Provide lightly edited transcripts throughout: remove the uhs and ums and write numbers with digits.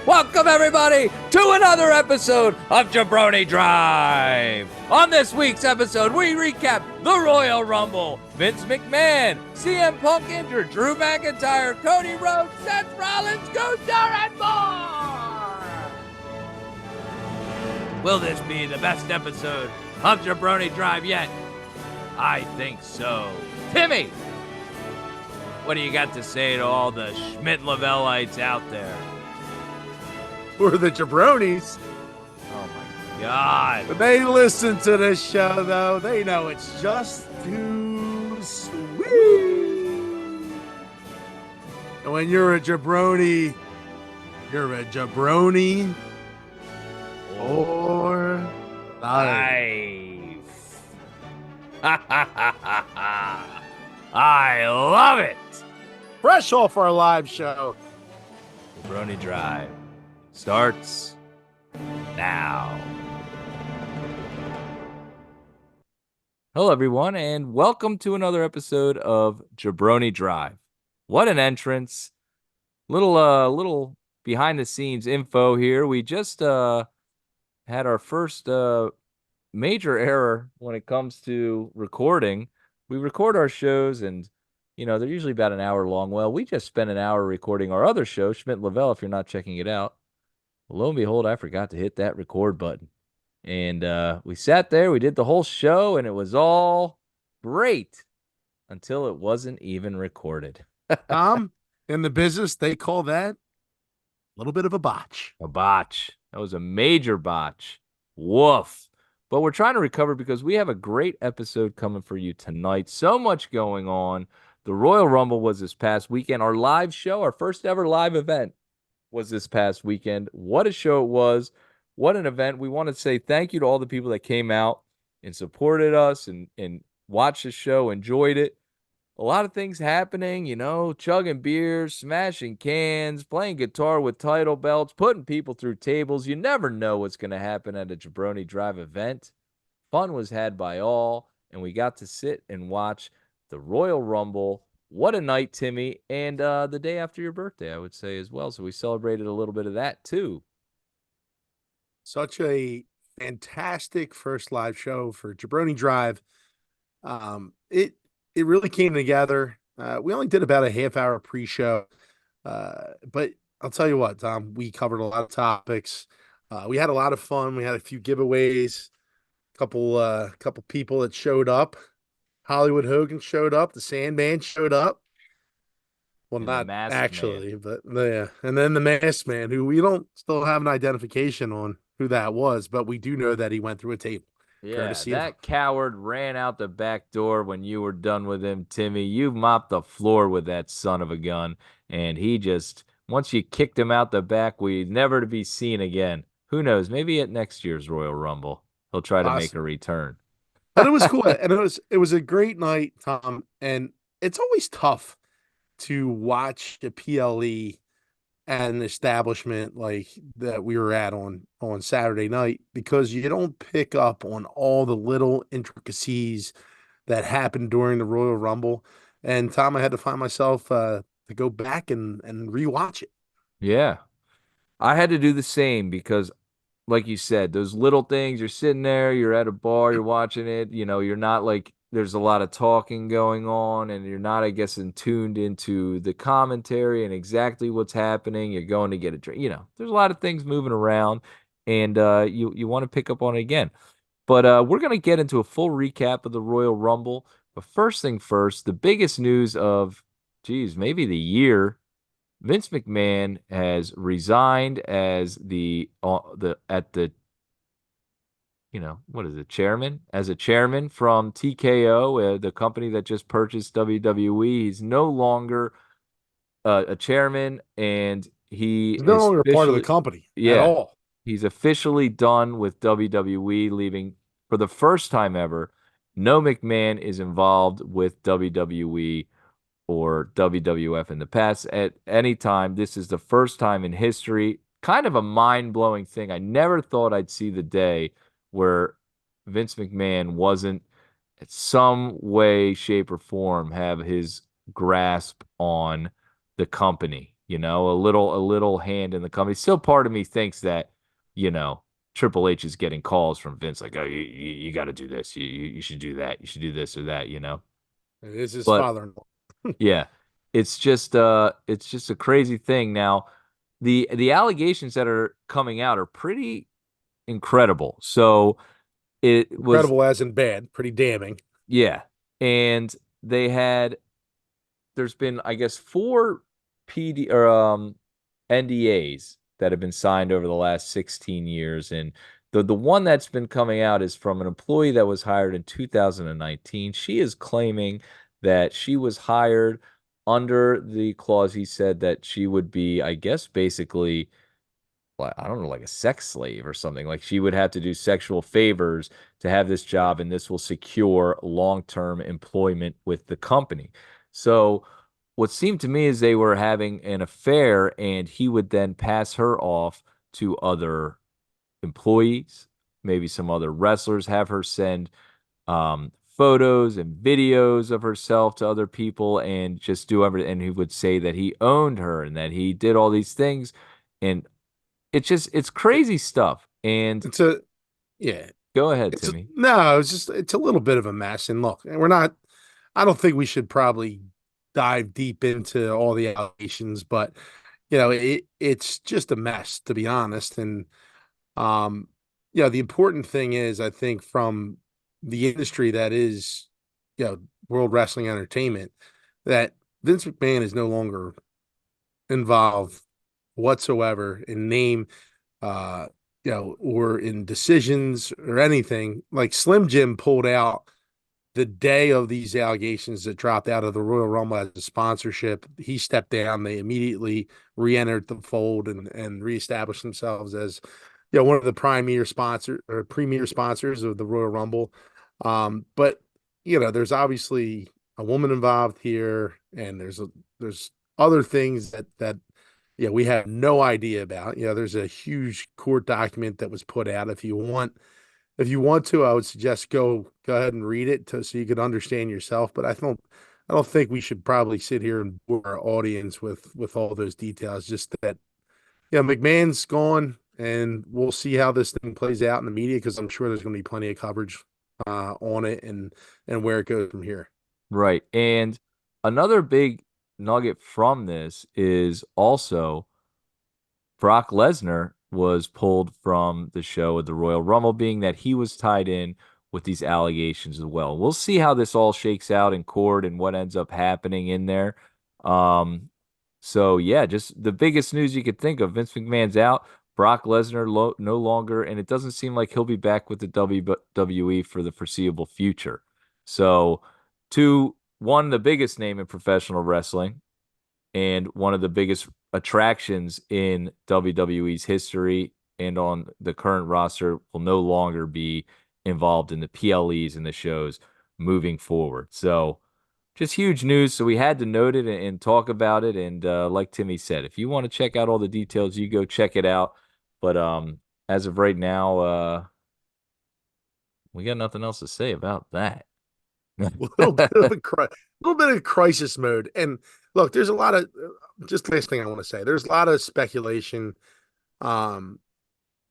Welcome, everybody, to another episode of Jabroni Drive. On this week's episode, we recap the Royal Rumble, Vince McMahon, CM Punk injured, Drew McIntyre, Cody Rhodes, Seth Rollins, Gunther, and more. Will this be the best episode of Jabroni Drive yet? I think so. Timmy, what do you got to say to all the Schmidt-Lavelites out there? We're the Jabronis. Oh my God. When they listen to this show, though, they know it's just too sweet. And when you're a Jabroni, you're a Jabroni or life. I love it. Fresh off our live show. Jabroni Drive starts now. Hello, everyone, and welcome to another episode of Jabroni Drive. What an entrance! Little behind the scenes info here. We just had our first major error when it comes to recording. We record our shows, and they're usually about an hour long. Well, we just spent an hour recording our other show, Schmidt-Lavelle. If you're not checking it out. Lo and behold, I forgot to hit that record button. And we sat there, we did the whole show, and it was all great until it wasn't even recorded. Tom, in the business, they call that a little bit of a botch. A botch. That was a major botch. Woof. But we're trying to recover because we have a great episode coming for you tonight. So much going on. The Royal Rumble was this past weekend. Our live show, our first ever live event, was this past weekend. What a show it was. What an event. We want to say thank you to all the people that came out and supported us and watched the show, enjoyed it. A lot of things happening, chugging beers, smashing cans, playing guitar with title belts, putting people through tables. You never know what's going to happen at a Jabroni Drive event. Fun was had by all, and we got to sit and watch the Royal Rumble. What a night, Timmy, and the day after your birthday, I would say, as well. So we celebrated a little bit of that, too. Such a fantastic first live show for Jabroni Drive. It really came together. We only did about a half-hour pre-show, but I'll tell you what, Tom, we covered a lot of topics. We had a lot of fun. We had a few giveaways, couple people that showed up. Hollywood Hogan showed up. The Sandman showed up. Well, And not actually, but yeah. And then the Masked Man, who we don't still have an identification on who that was, but we do know that he went through a table. Yeah, that coward ran out the back door when you were done with him, Timmy. You mopped the floor with that son of a gun, and he just, once you kicked him out the back, never to be seen again. Who knows? Maybe at next year's Royal Rumble, he'll try to make a return. But it was cool, and it was a great night, Tom. And it's always tough to watch the PLE at an establishment like that we were at on Saturday night, because you don't pick up on all the little intricacies that happened during the Royal Rumble. And Tom, I had to find myself to go back and rewatch it. Yeah, I had to do the same because, like you said, those little things, you're sitting there, you're at a bar, you're watching it, you're not like, there's a lot of talking going on, and you're not, I guess, tuned into the commentary and exactly what's happening. You're going to get a drink, there's a lot of things moving around, and you want to pick up on it again. But we're going to get into a full recap of the Royal Rumble. But first thing first, the biggest news of, maybe the year, Vince McMahon has resigned as chairman? As a chairman from TKO, the company that just purchased WWE. He's no longer a chairman, and he's no longer part of the company at all. He's officially done with WWE, leaving for the first time ever. No McMahon is involved with WWE or WWF in the past at any time. This is the first time in history. Kind of a mind-blowing thing. I never thought I'd see the day where Vince McMahon wasn't, in some way, shape, or form, have his grasp on the company. a little hand in the company. Still, part of me thinks that, you know, Triple H is getting calls from Vince like, oh, you got to do this, you should do that, you should do this or that. It is his But father-in-law. yeah, it's just a crazy thing. Now, the allegations that are coming out are pretty incredible. So it was, Incredible as in bad, pretty damning. yeah, and they had there's been, I guess, four PD or NDAs that have been signed over the last 16 years. And the one that's been coming out is from an employee that was hired in 2019. She is claiming that she was hired under the clause he said that she would be, I guess, basically, like, I don't know, like a sex slave or something. Like she would have to do sexual favors to have this job, and this will secure long-term employment with the company. So what seemed to me is they were having an affair, and he would then pass her off to other employees, maybe some other wrestlers, have her send photos and videos of herself to other people and just do everything. And he would say that he owned her and that he did all these things. And it's crazy stuff. And It's a yeah. go ahead, It's a, Timmy. no, it's a little bit of a mess. And look, we're not. I don't think we should probably dive deep into all the allegations, but it's just a mess to be honest. And um, the important thing is, I think, from the industry that is, World Wrestling Entertainment, that Vince McMahon is no longer involved whatsoever in name, uh, or in decisions or anything. Like Slim Jim pulled out the day of these allegations that dropped out of the Royal Rumble as a sponsorship. He stepped down. They immediately re-entered the fold and reestablished themselves as one of the premier sponsors of the Royal Rumble. But there's obviously a woman involved here, and there's other things that we have no idea about. There's a huge court document that was put out. If you want to, I would suggest go ahead and read it so you can understand yourself. But I don't think we should probably sit here and bore our audience with all those details. Just that, McMahon's gone, and we'll see how this thing plays out in the media because I'm sure there's going to be plenty of coverage on it and where it goes from here. Right. And another big nugget from this is also Brock Lesnar was pulled from the show at the Royal Rumble, being that he was tied in with these allegations as well. We'll see how this all shakes out in court and what ends up happening in there. So yeah, just the biggest news you could think of: Vince McMahon's out, Brock Lesnar no longer, and it doesn't seem like he'll be back with the WWE for the foreseeable future. So, the biggest name in professional wrestling and one of the biggest attractions in WWE's history and on the current roster will no longer be involved in the PLEs and the shows moving forward. So just huge news. So we had to note it and talk about it. And like Timmy said, if you want to check out all the details, you go check it out. But as of right now, we got nothing else to say about that. A little bit of crisis mode. And look, there's a lot of just last thing I want to say. There's a lot of speculation. Um,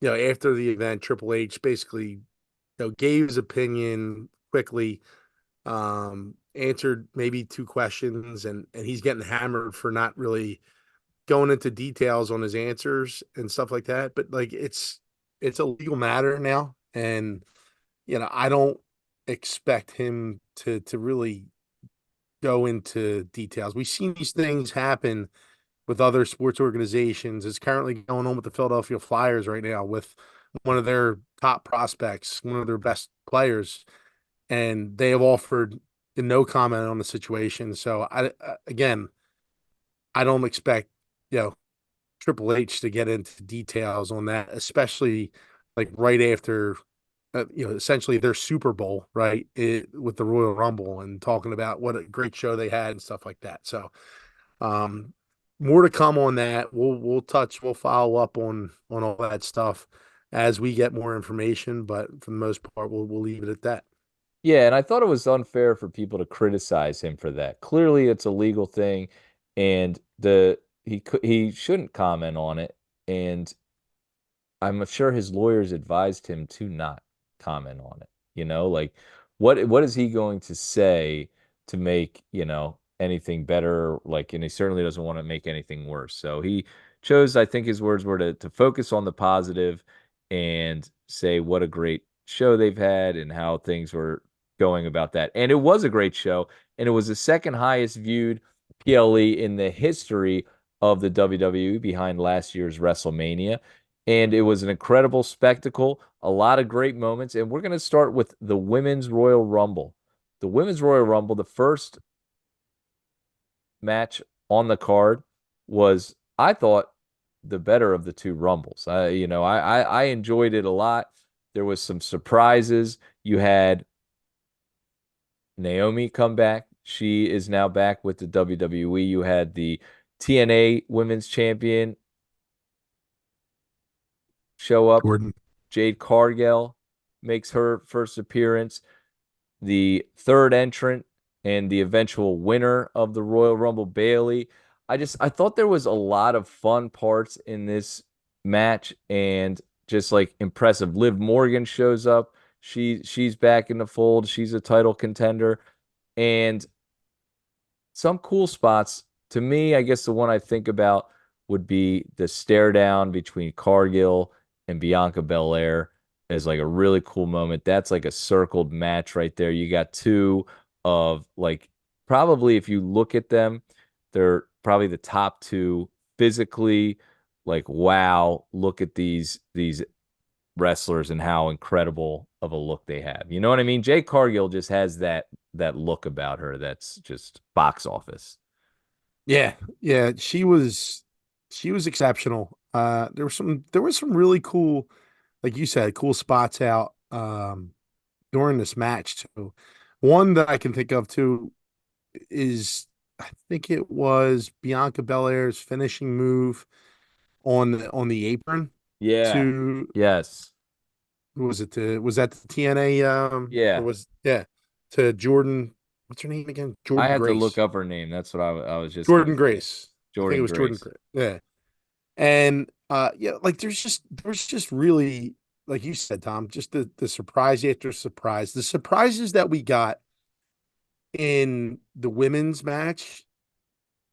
after the event, Triple H basically, gave his opinion quickly, answered maybe two questions, and he's getting hammered for not really going into details on his answers and stuff like that. But like it's a legal matter now, and I don't expect him to really go into details. We've seen these things happen with other sports organizations. It's currently going on with the Philadelphia Flyers right now with one of their top prospects, one of their best players, and they have offered no comment on the situation. So again, I don't expect Triple H to get into details on that, especially like right after essentially their Super Bowl, right? With the Royal Rumble and talking about what a great show they had and stuff like that. So, um, more to come on that. We'll follow up on all that stuff as we get more information. But for the most part, we'll leave it at that. Yeah, and I thought it was unfair for people to criticize him for that. Clearly, it's a legal thing, and he shouldn't comment on it, and I'm sure his lawyers advised him to not comment on it. Like what is he going to say to make, anything better? Like, and he certainly doesn't want to make anything worse. So he chose, I think his words were to focus on the positive and say what a great show they've had and how things were going about that. And it was a great show, and it was the second highest viewed PLE in the history of the WWE behind last year's WrestleMania, and it was an incredible spectacle, a lot of great moments. And we're going to start with the Women's Royal Rumble. The Women's Royal Rumble, the first match on the card, was, I thought, the better of the two Rumbles. I enjoyed it a lot. There was some surprises. You had Naomi come back. She is now back with the WWE. You had the TNA Women's Champion show up. Jordan. Jade Cargill makes her first appearance. The third entrant and the eventual winner of the Royal Rumble, Bailey. I thought there was a lot of fun parts in this match and just like impressive. Liv Morgan shows up. She's back in the fold. She's a title contender. And some cool spots. To me, I guess the one I think about would be the stare down between Cargill and Bianca Belair as like a really cool moment. That's like a circled match right there. You got two of like, probably if you look at them, they're probably the top two physically. Like, wow, look at these wrestlers and how incredible of a look they have. You know what I mean? Jay Cargill just has that look about her that's just box office. Yeah, yeah, she was exceptional. There was some really cool, like you said, cool spots out during this match too. One that I can think of too is, I think it was Bianca Belair's finishing move on the apron Yeah. to, Yes. was that the TNA, or Yeah. was, yeah, to Jordan, what's her name again? I Jordan had to look Grace. up her name. That's what I was just gonna Jordan say. Grace. I think it Jordan was Jordan Grace. Grace. Yeah. And yeah, like there was just really, like you said, Tom, just the surprise after surprise. The surprises that we got in the women's match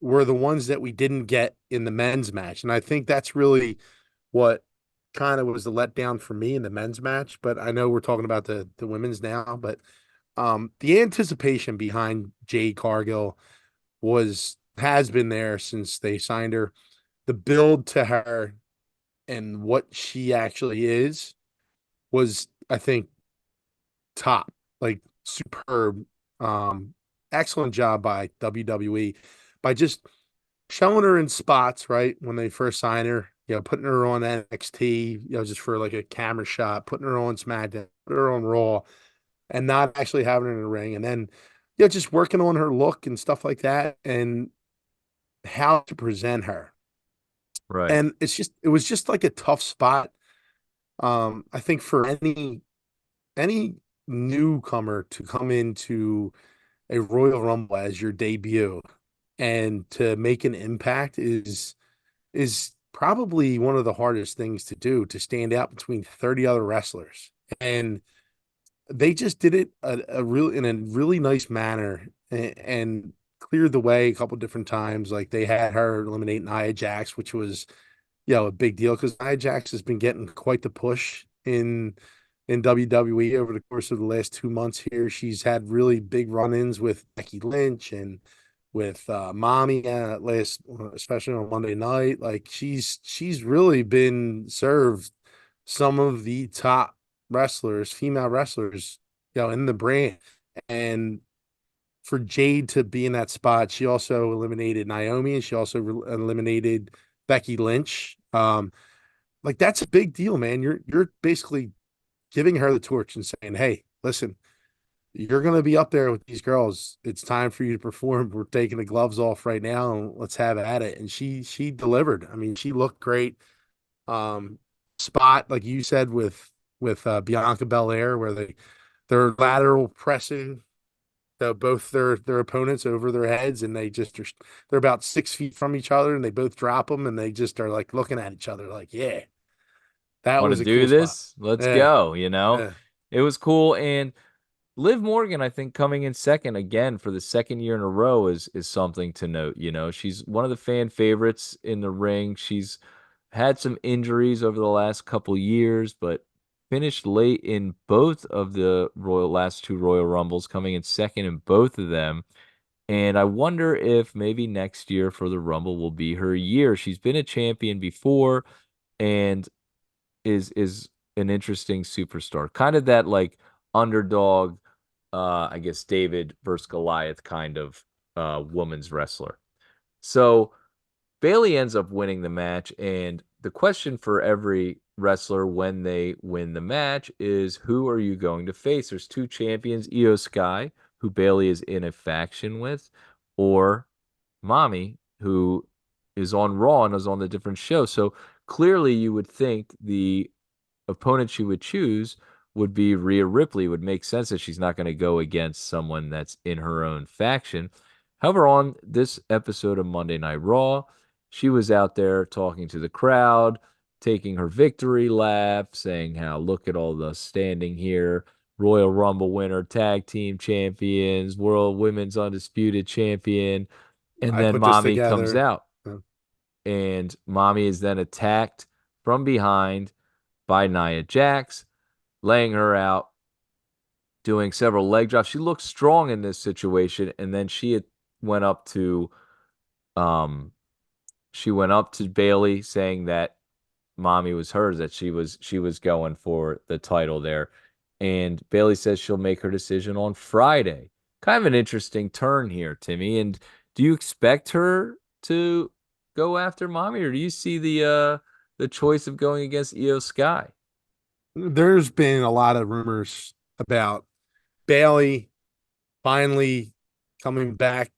were the ones that we didn't get in the men's match. And I think that's really what kind of was the letdown for me in the men's match. But I know we're talking about the women's now, but the anticipation behind Jade Cargill has been there since they signed her. The build to her and what she actually is was, I think, top, like superb. Um, Excellent job by WWE by just showing her in spots, right? When they first signed her, putting her on NXT, just for like a camera shot, putting her on SmackDown, putting her on Raw, and not actually having her in the ring. And then, just working on her look and stuff like that and how to present her. Right. And it was just like a tough spot. I think for any newcomer to come into a Royal Rumble as your debut and to make an impact is probably one of the hardest things to do, to stand out between 30 other wrestlers. And they just did it in a really nice manner, and cleared the way a couple different times. Like they had her eliminate Nia Jax, which was, a big deal because Nia Jax has been getting quite the push in WWE over the course of the last 2 months here. She's had really big run-ins with Becky Lynch and with Mommy last, especially on Monday night. Like she's really been served some of the top wrestlers, female wrestlers, in the brand. And for Jade to be in that spot, she also eliminated Naomi, and she also eliminated Becky Lynch. Like that's a big deal, man. You're basically giving her the torch and saying, "Hey, listen, you're going to be up there with these girls. It's time for you to perform. We're taking the gloves off right now, and let's have at it." And she delivered. I mean, she looked great. Um, Spot like you said with Bianca Belair, where they're lateral pressing So both their opponents over their heads, and they're about 6 feet from each other, and they both drop them, and they just are like looking at each other, like, yeah, that Want to was a do cool spot. this? Let's Yeah, go, you know? yeah. It was cool. And Liv Morgan, I think, coming in second again for the second year in a row is something to note. You know, she's one of the fan favorites in the ring. She's had some injuries over the last couple years, but finished late in both of the last two Royal Rumbles, coming in second in both of them. And I wonder if maybe next year for the Rumble will be her year. She's been a champion before and is an interesting superstar. Kind of that like underdog, I guess David versus Goliath kind of woman's wrestler. So Bailey ends up winning the match, and the question for every wrestler when they win the match is who are you going to face? There's two champions, Io Sky, who Bailey is in a faction with, or Mommy, who is on Raw and is on the different show. So clearly you would think the opponent she would choose would be Rhea Ripley. It would make sense that she's not going to go against someone that's in her own faction. However, on this episode of Monday Night Raw, she was out there talking to the crowd, taking her victory lap, saying how look at all the standing here. Royal Rumble winner, tag team champions, World Women's Undisputed Champion. And I then put this Mommy comes together. out, and Mommy is then attacked from behind by Nia Jax, laying her out, doing several leg drops. She looked strong in this situation, and then went up to um she went up to Bailey saying that Mommy was hers, that she was going for the title there. And Bailey says she'll make her decision on Friday. Kind of an interesting turn here, Timmy. And do you expect her to go after Mommy, or do you see the choice of going against Io Sky? There's been a lot of rumors about Bailey finally coming back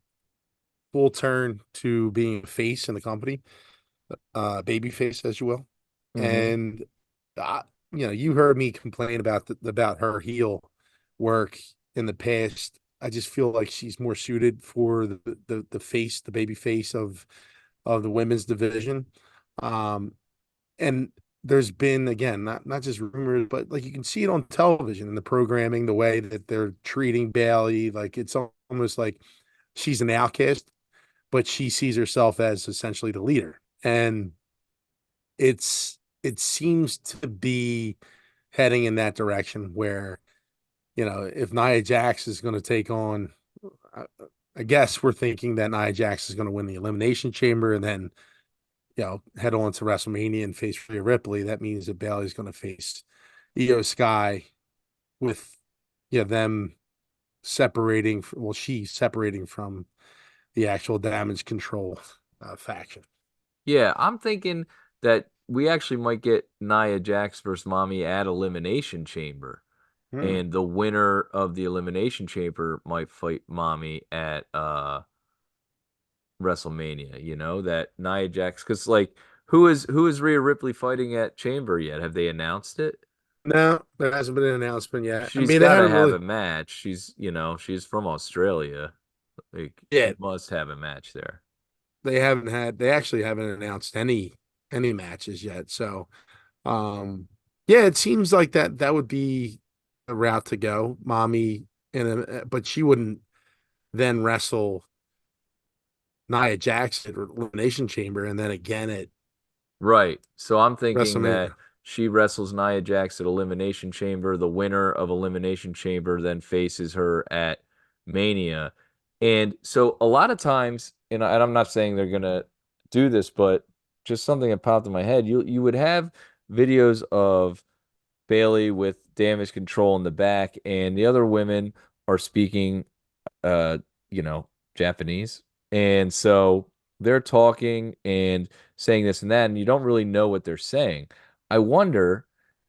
full turn to being a face in the company, baby face, as you will. Mm-hmm. And you heard me complain about her heel work in the past. I just feel like she's more suited for the face, the baby face of the women's division. Um, and there's been, again, not just rumors, but like you can see it on television in the programming, the way that they're treating Bailey, like it's almost like she's an outcast, but she sees herself as essentially the leader. And it seems to be heading in that direction where, if Nia Jax is going to take on, I, I guess we're thinking that Nia Jax is going to win the Elimination Chamber and then, head on to WrestleMania and face Rhea Ripley. That means that Bailey's going to face Io Sky with, them separating. Well, she's separating from the actual Damage Control faction. Yeah, I'm thinking that we actually might get Nia Jax versus Mommy at Elimination Chamber. Hmm. And the winner of the Elimination Chamber might fight Mommy at WrestleMania, that Nia Jax, because like who is Rhea Ripley fighting at Chamber yet? Have they announced it? No, there hasn't been an announcement yet. I She's mean, they got to haven't have really. a match. She's from Australia. Like Yeah, she must have a match there. they actually haven't announced any matches yet. So, yeah, it seems like that would be a route to go. Mommy but she wouldn't then wrestle Nia Jax at Elimination Chamber and then again at Right. So I'm thinking that WrestleMania. she wrestles Nia Jax at Elimination Chamber. The winner of Elimination Chamber then faces her at Mania. And so a lot of times, and I'm not saying they're gonna do this, but just something that popped in my head. You would have videos of Bailey with Damage Control in the back, and the other women are speaking uh, Japanese. And so they're talking and saying this and that, and you don't really know what they're saying. I wonder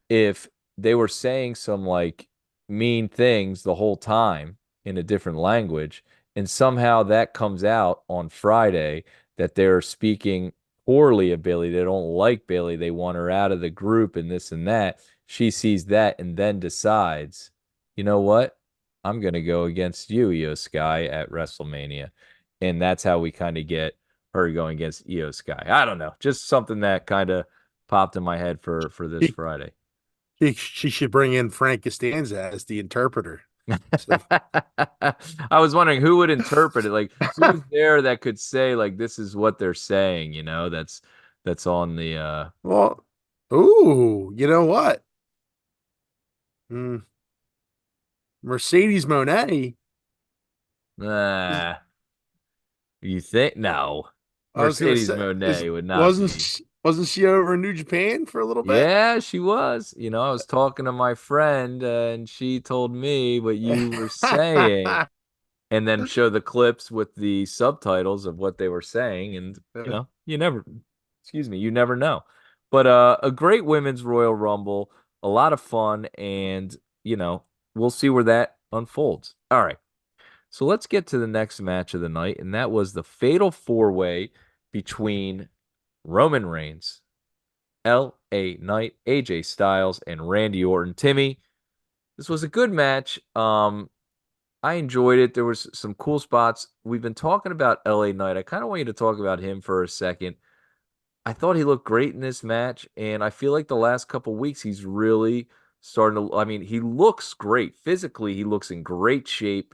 if they were saying some like mean things the whole time in a different language, and somehow that comes out on Friday that they're speaking poorly of Bailey. They don't like Bailey. They want her out of the group and this and that. She sees that and then decides, you know what? I'm gonna go against you, Io Sky, at WrestleMania, and that's how we kind of get her going against Io Sky. I don't know, just something that kind of popped in my head for this He, Friday. she should bring in Frank Costanza as the interpreter. So, I was wondering who would interpret it, like who's there that could say like this is what they're saying, that's on the well, ooh, you know what? Mm, Mercedes Monet is, uh you think no. I was gonna Mercedes say, is Monet would not be. wasn't she over in New Japan for a little bit? Yeah, she was. I was talking to my friend and she told me what you were saying and then show the clips with the subtitles of what they were saying. And, you never, excuse me, you never know. But a great women's Royal Rumble, a lot of fun, and, you know, we'll see where that unfolds. All right. So let's get to the next match of the night, and that was the Fatal Four-Way between Roman Reigns, LA Knight, AJ Styles, and Randy Orton. Timmy, this was a good match. I enjoyed it. There was some cool spots. We've been talking about LA Knight. I kind of want you to talk about him for a second. I thought he looked great in this match, and I feel like the last couple weeks he's really starting to. I mean, he looks great physically. He looks in great shape.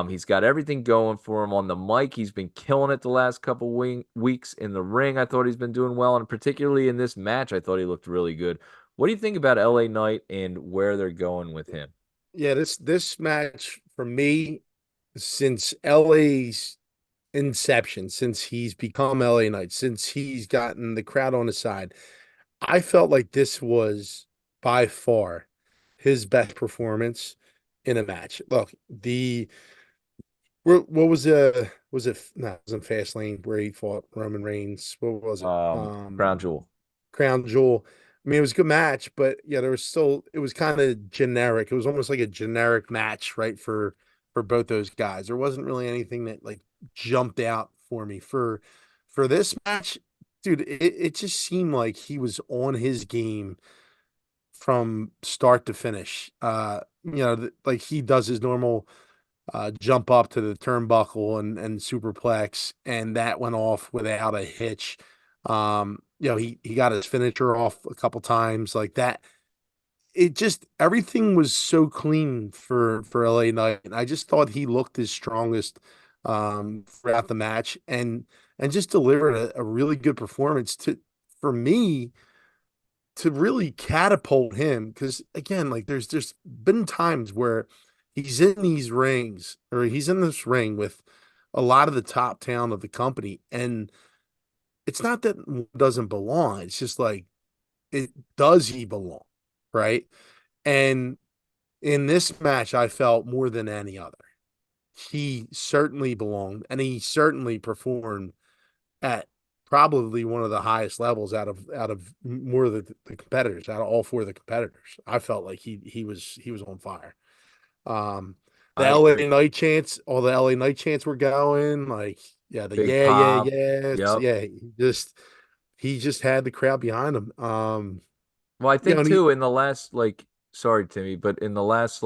He's got everything going for him on the mic. He's been killing it the last couple weeks in the ring. I thought he's been doing well, and particularly in this match, I thought he looked really good. What do you think about LA Knight and where they're going with him? Yeah, this match for me, since LA's inception, since he's become LA Knight, since he's gotten the crowd on his side, I felt like this was by far his best performance in a match. Look, what was it no, it wasn't Fastlane where he fought Roman Reigns. What was it? Crown Jewel. Crown Jewel. I mean, it was a good match, but yeah, there was still it was kind of generic. It was almost like a generic match, right, for both those guys. There wasn't really anything that like jumped out for me for this match, dude. It just seemed like he was on his game from start to finish. Like he does his normal jump up to the turnbuckle and superplex, and that went off without a hitch. He got his finisher off a couple times like that. It just everything was so clean for LA Knight. And I just thought he looked his strongest throughout the match and just delivered a really good performance to for me to really catapult him because again, like there's just been times where he's in these rings or he's in this ring with a lot of the top talent of the company, and it's not that it doesn't belong. It's just like it does he belong, right? And in this match, I felt more than any other. He certainly belonged, and he certainly performed at probably one of the highest levels out of more of the competitors, out of all four of the competitors. I felt like he was on fire. Um, the I LA agree. Night chants, all the LA Night chants were going like, yeah, the Big yeah, Pop. yes, Yep. yeah. He just had the crowd behind him. Well, I think And he, too in the last sorry, Timmy, but in the last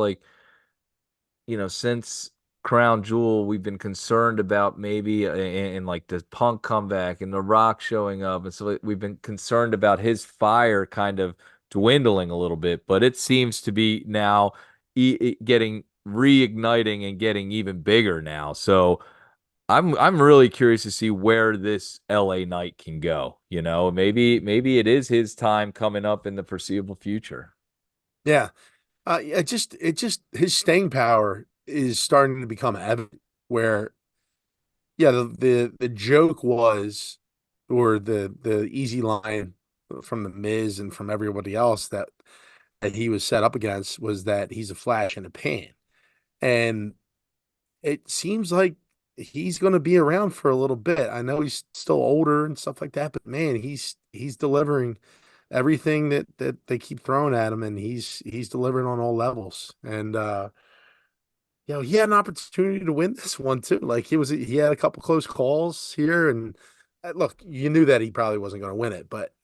since Crown Jewel, we've been concerned about maybe and like the Punk comeback and The Rock showing up, and so we've been concerned about his fire kind of dwindling a little bit, but it seems to be now getting reigniting and getting even bigger now. So I'm really curious to see where this LA Knight can go. Maybe it is his time coming up in the foreseeable future. yeah, it just his staying power is starting to become evident. Where yeah, the joke was, or the easy line from the Miz and from everybody else that he was set up against was that he's a flash in a pan, and it seems like he's going to be around for a little bit. I know he's still older and stuff like that, but man, he's delivering everything that they keep throwing at him, and he's delivering on all levels. And he had an opportunity to win this one too. Like he had a couple close calls here, and look, you knew that he probably wasn't going to win it, but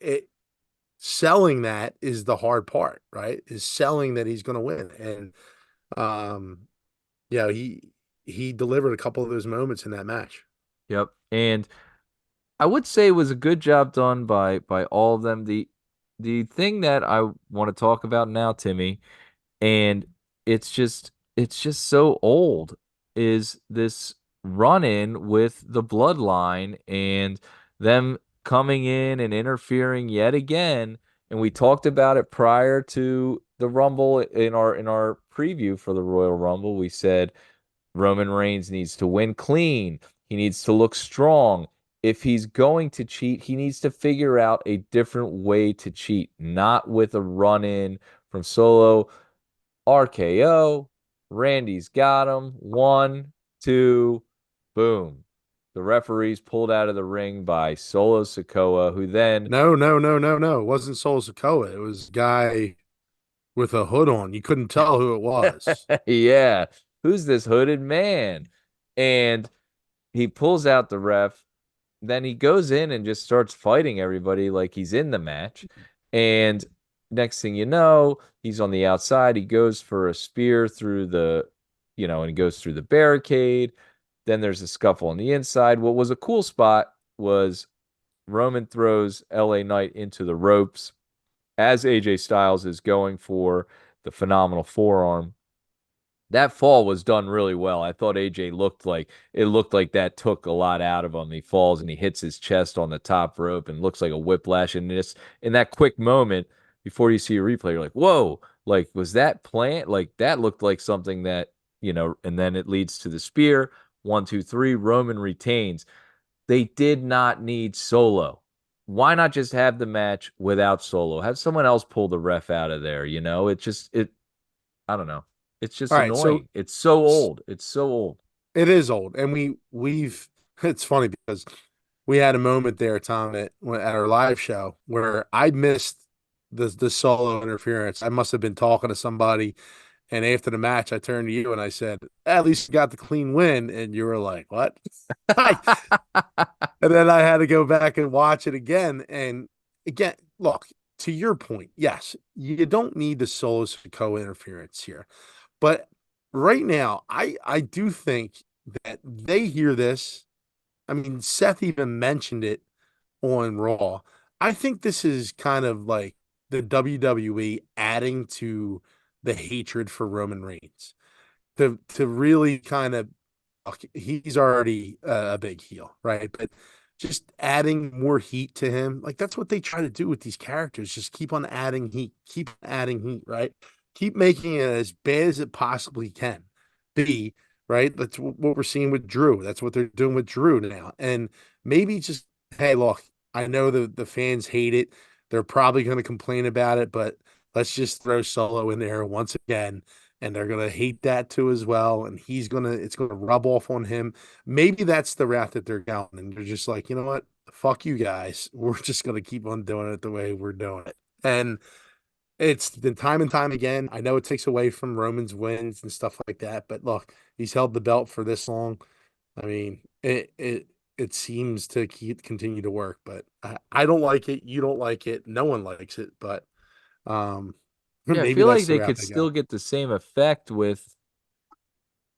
selling that is the hard part, right? Is selling that he's going to win, and um, Yeah, he delivered a couple of those moments in that match. Yep. And I would say it was a good job done by all of them. The thing that I want to talk about now, Timmy, and it's just so old, is this run in with the bloodline and them coming in and interfering yet again. And we talked about it prior to the Rumble in our preview for the Royal Rumble. We said Roman Reigns needs to win clean. He needs to look strong. If he's going to cheat, he needs to figure out a different way to cheat, not with a run in from Solo. RKO. Randy's got him. One, two, boom. The referee's pulled out of the ring by Solo Sikoa, who then, No, no, no, no, no. It wasn't Sol Sokoa. It was a guy with a hood on. You couldn't tell who it was. yeah, who's this hooded man? And he pulls out the ref. Then he goes in and just starts fighting everybody like he's in the match. And next thing you know, he's on the outside. He goes for a spear through and he goes through the barricade. Then there's a scuffle on the inside. What was a cool spot was Roman throws LA Knight into the ropes as AJ Styles is going for the phenomenal forearm. That fall was done really well. I thought AJ looked like that took a lot out of him. He falls and he hits his chest on the top rope and looks like a whiplash. And this in that quick moment before you see a replay, you're like, whoa, like was that plant? Like that looked like something and then it leads to the spear. One, two, three, Roman retains. They did not need Solo. Why not just have the match without Solo? Have someone else pull the ref out of there, you know? I don't know. It's just All right, so annoying. It's so old. It's so old. it is old, and we've. It's funny because we had a moment there, Tom, at our live show where I missed the solo interference. I must have been talking to somebody, and after the match, I turned to you and I said, "At least you got the clean win," and you were like, "What?" I, and then I had to go back and watch it again. And again, look, to your point, yes, you don't need the solo co-interference here. But right now, I do think that they hear this. I mean, Seth even mentioned it on Raw. I think this is kind of like the WWE adding to the hatred for Roman Reigns to really kind of he's already a big heel, right? But just adding more heat to him, like that's what they try to do with these characters. Just keep on adding heat, keep adding heat, right? Keep making it as bad as it possibly can be, right? That's what we're seeing with Drew. That's what they're doing with Drew now. And maybe just, hey, look, I know the fans hate it. They're probably going to complain about it, but let's just throw Solo in there once again and they're gonna hate that too as well. And it's gonna rub off on him. Maybe that's the route that they're going, and they're just like, you know what, fuck you guys. We're just gonna keep on doing it the way we're doing it. And it's been time and time again. I know it takes away from Roman's wins and stuff like that, but look, he's held the belt for this long. I mean, it seems to continue to work, but I don't like it. You don't like it. No one likes it, but um, Yeah, I maybe feel like that's the they route could they still go. get the same effect with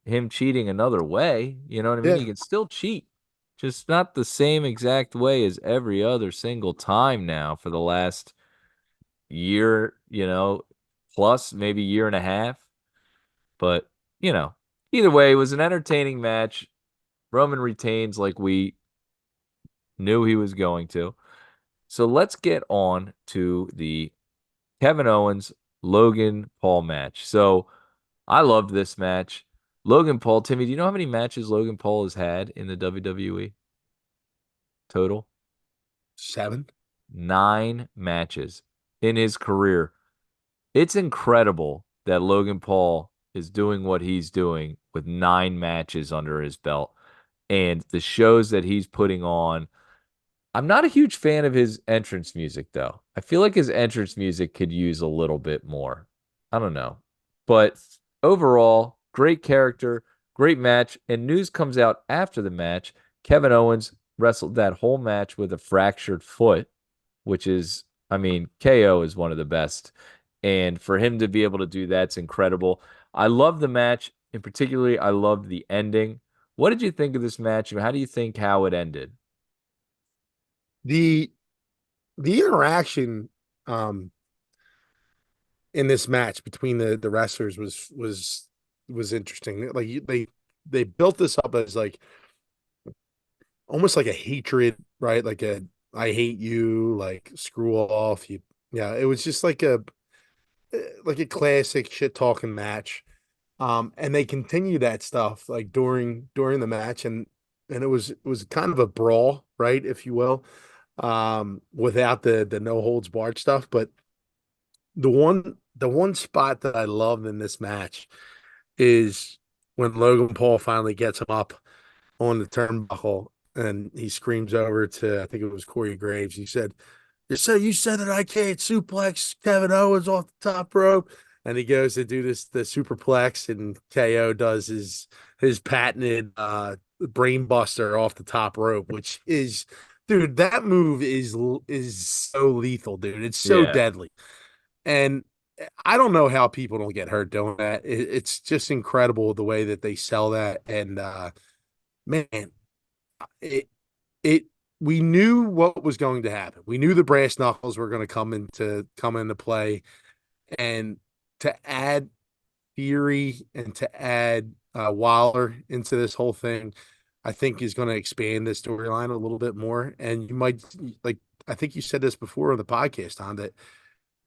him cheating another way. You know what I mean? Yeah. He can still cheat, just not the same exact way as every other single time now for the last year, plus maybe year and a half. But, you know, either way, it was an entertaining match. Roman retains like we knew he was going to. So let's get on to the Kevin Owens Logan Paul match. So I loved this match. Logan Paul, Timmy, do you know how many matches Logan Paul has had in the WWE total? 7. 9 matches in his career. It's incredible that Logan Paul is doing what he's doing with 9 matches under his belt and the shows that he's putting on. I'm not a huge fan of his entrance music, though. I feel like his entrance music could use a little bit more. I don't know. But overall, great character, great match. And news comes out after the match. Kevin Owens wrestled that whole match with a fractured foot, which is, I mean, KO is one of the best. And for him to be able to do that's incredible. I love the match. In particularly, I loved the ending. What did you think of this match, and how do you think how it ended? The the interaction um in this match between the wrestlers was interesting. Like they built this up as like almost like a hatred, right? Like a I hate you, like screw off. You yeah, it was just like a classic shit talking match. And they continue that stuff like during the match, and it was kind of a brawl, right, if you will, without the no holds barred stuff. But the one spot that I loved in this match is when Logan Paul finally gets him up on the turnbuckle and he screams over to, I think it was Corey Graves. He said, you said that I can't suplex Kevin Owens off the top rope. And he goes to do the superplex, and KO does his patented brain buster off the top rope, which is, dude, that move is so lethal, dude. It's so Yeah. deadly. And I don't know how people don't get hurt doing that. It's just incredible the way that they sell that. And man, it it we knew what was going to happen. We knew the brass knuckles were going to come into play, and to add Theory and to add Waller into this whole thing, I think is going to expand the storyline a little bit more. And you might like, I think you said this before on the podcast, on that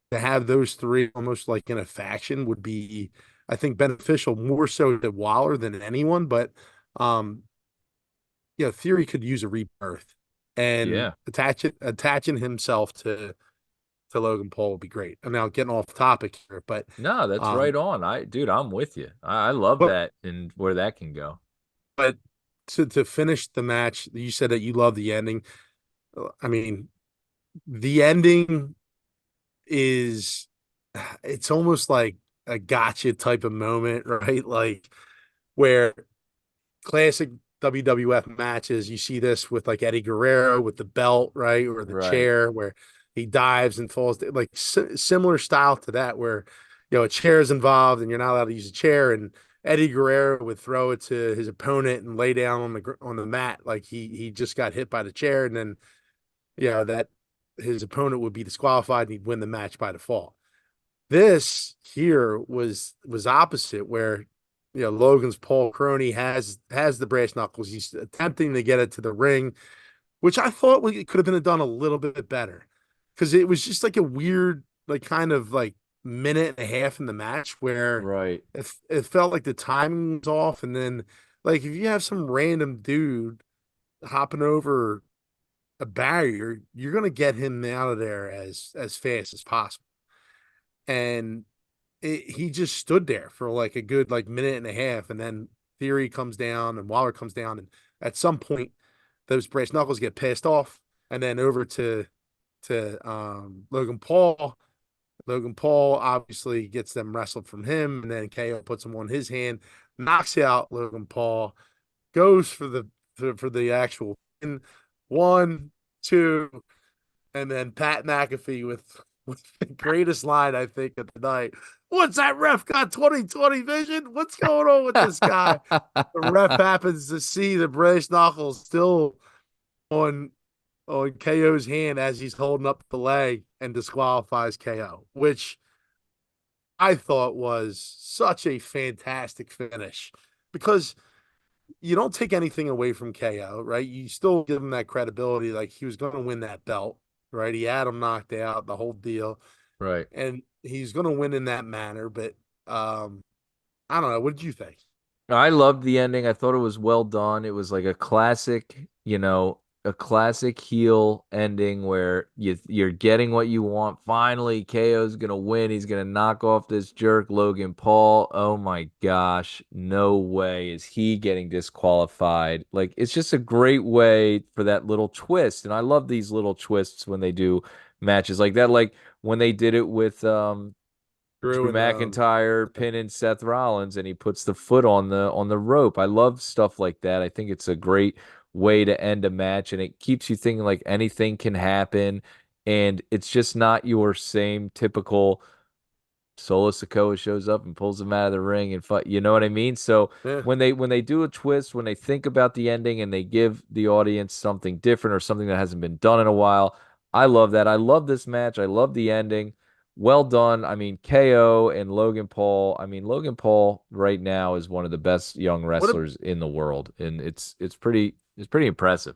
to have those three almost like in a faction would be, I think, beneficial more so to Waller than anyone. But um, Theory could use a rebirth, and Yeah. attaching himself to Logan Paul would be great. And now getting off topic here, but No, that's um, right on. Dude, I'm with you. I love but that and where that can go. but to finish the match, you said that you love the ending. I mean, the ending is it's almost like a gotcha type of moment, right? Like where classic WWF matches, you see this with like Eddie Guerrero with the belt, right? Or the Right. chair where he dives and falls, like similar style to that, where, a chair is involved and you're not allowed to use a chair. And Eddie Guerrero would throw it to his opponent and lay down on the mat like he just got hit by the chair, and then that his opponent would be disqualified and he'd win the match by default. This here was opposite, where Logan's Paul Crony has the brass knuckles. He's attempting to get it to the ring, which I thought it could have been done a little bit better, because it was just like a weird, like kind of like minute and a half in the match where Right. it felt like the timing was off, and then like if you have some random dude hopping over a barrier, you're gonna get him out of there as fast as possible. And he just stood there for like a good like minute and a half, and then Theory comes down and Waller comes down, and at some point those brass knuckles get passed off, and then over to Logan Paul. Logan Paul obviously gets them wrestled from him, and then KO puts him on his hand, knocks out Logan Paul, goes for the actual win. One, two, and then Pat McAfee with the greatest line, I think, of the night. What's that ref got 20/20 vision? What's going on with this guy? The ref happens to see the brass knuckles still on KO's hand as he's holding up the leg, and disqualifies KO, which I thought was such a fantastic finish, because you don't take anything away from KO, right? You still give him that credibility, like he was going to win that belt, right? He had him knocked out, the whole deal, Right. and he's going to win in that manner. But I don't know. What did you think? I loved the ending. I thought it was well done. It was like a classic, a classic heel ending where you're getting what you want. Finally, KO's gonna win. He's gonna knock off this jerk Logan Paul. Oh my gosh, no way is he getting disqualified. Like it's just a great way for that little twist. And I love these little twists when they do matches like that. Like when they did it with Drew Drew and McIntyre pinning Seth Rollins and he puts the foot on the rope. I love stuff like that. I think it's a great way to end a match and it keeps you thinking like anything can happen and it's just not your same typical Solo Sikoa shows up and pulls him out of the ring and fight. You know what I mean? So Yeah. when they do a twist, when they think about the ending and they give the audience something different or something that hasn't been done in a while, I love that. I love this match. I love the ending. Well done. I mean, KO and Logan Paul. I mean, Logan Paul right now is one of the best young What a, wrestlers in the world, and it's pretty impressive.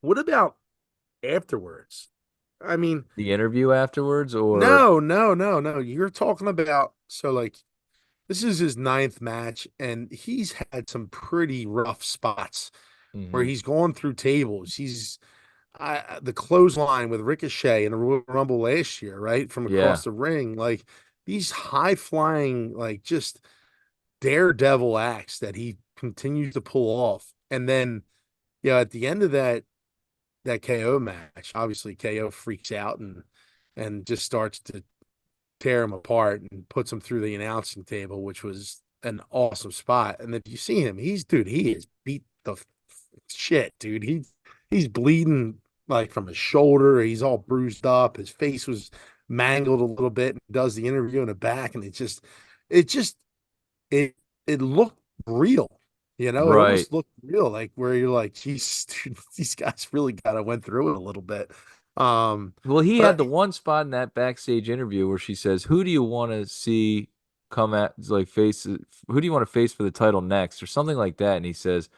what about afterwards? I mean, The interview afterwards, or no, no, no, no. You're talking about so like this is his ninth match, and he's had some pretty rough spots where Mhm. he's gone through tables. The clothesline with Ricochet in the Royal Rumble last year, right? From across Yeah, the ring. Like these high flying, like just daredevil acts that he continues to pull off. And then, at the end of that KO match, obviously KO freaks out and just starts to tear him apart and puts him through the announcing table, which was an awesome spot. And if you see him, he is beat the shit, dude. He's bleeding like from his shoulder. He's all bruised up. His face was mangled a little bit. And does the interview in the back, and it just it it looked real. It right. almost looked real, like where you're like, geez, dude, these guys really kind of went through it a little bit. Well, he had But the one spot in that backstage interview where she says, "Who do you want to see come at like face? Who do you want to face for the title next?" or something like that. And he says,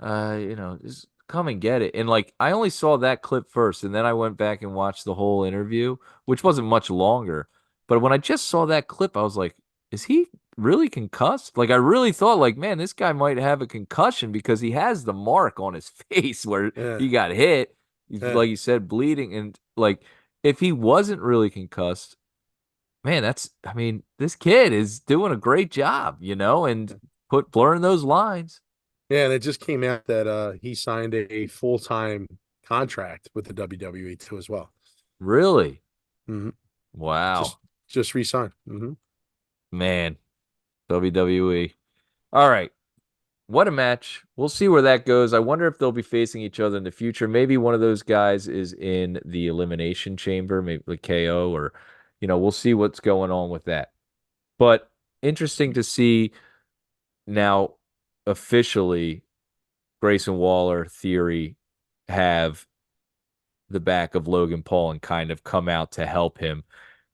just come and get it." And like I only saw that clip first, and then I went back and watched the whole interview, which wasn't much longer. But when I just saw that clip, I was like, is he really concussed? Like I really thought, like, man, this guy might have a concussion because he has the mark on his face where yeah, he got hit. He's yeah. like you said, bleeding, and like if he wasn't really concussed, man, I mean, this kid is doing a great job, and put blurring those lines. Yeah, and it just came out that he signed a full-time contract with the WWE too as well. Really? Hmm. Wow. Just re-signed. Hmm. Man, WWE. All right. What a match. We'll see where that goes. I wonder if they'll be facing each other in the future. Maybe one of those guys is in the Elimination Chamber, maybe like KO, or, we'll see what's going on with that. But interesting to see now officially Grayson Waller Theory have the back of Logan Paul and kind of come out to help him,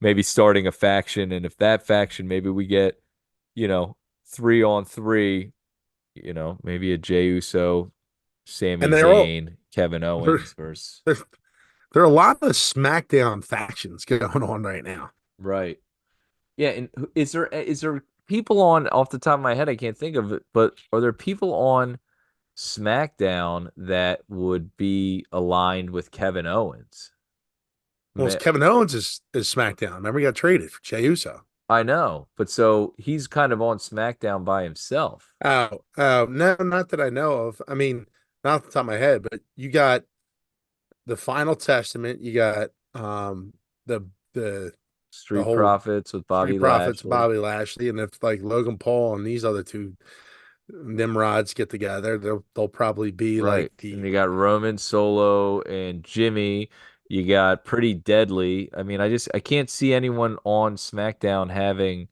maybe starting a faction. And if that faction, maybe we get, 3-on-3, maybe a Jey Uso, Sami And they're all Zayn, Kevin there, Owens versus there, there are a lot of SmackDown factions going on right now. right. Yeah, and is there people on off the top of my head, I can't think of it, but are there people on SmackDown that would be aligned with Kevin Owens? Well, Kevin Owens is SmackDown. Remember, he got traded for Jey Uso. I know, but so he's kind of on SmackDown by himself. Oh, no, not that I know of. I mean, not off the top of my head, but you got the Final Testament. You got the the the Street whole Profits with Street Bobby Profits, Lashley. Bobby Lashley, and if like Logan Paul and these other two Nimrods get together, they'll probably be like Right. And you got Roman Solo and Jimmy. You got Pretty Deadly. I mean, I can't see anyone on SmackDown having,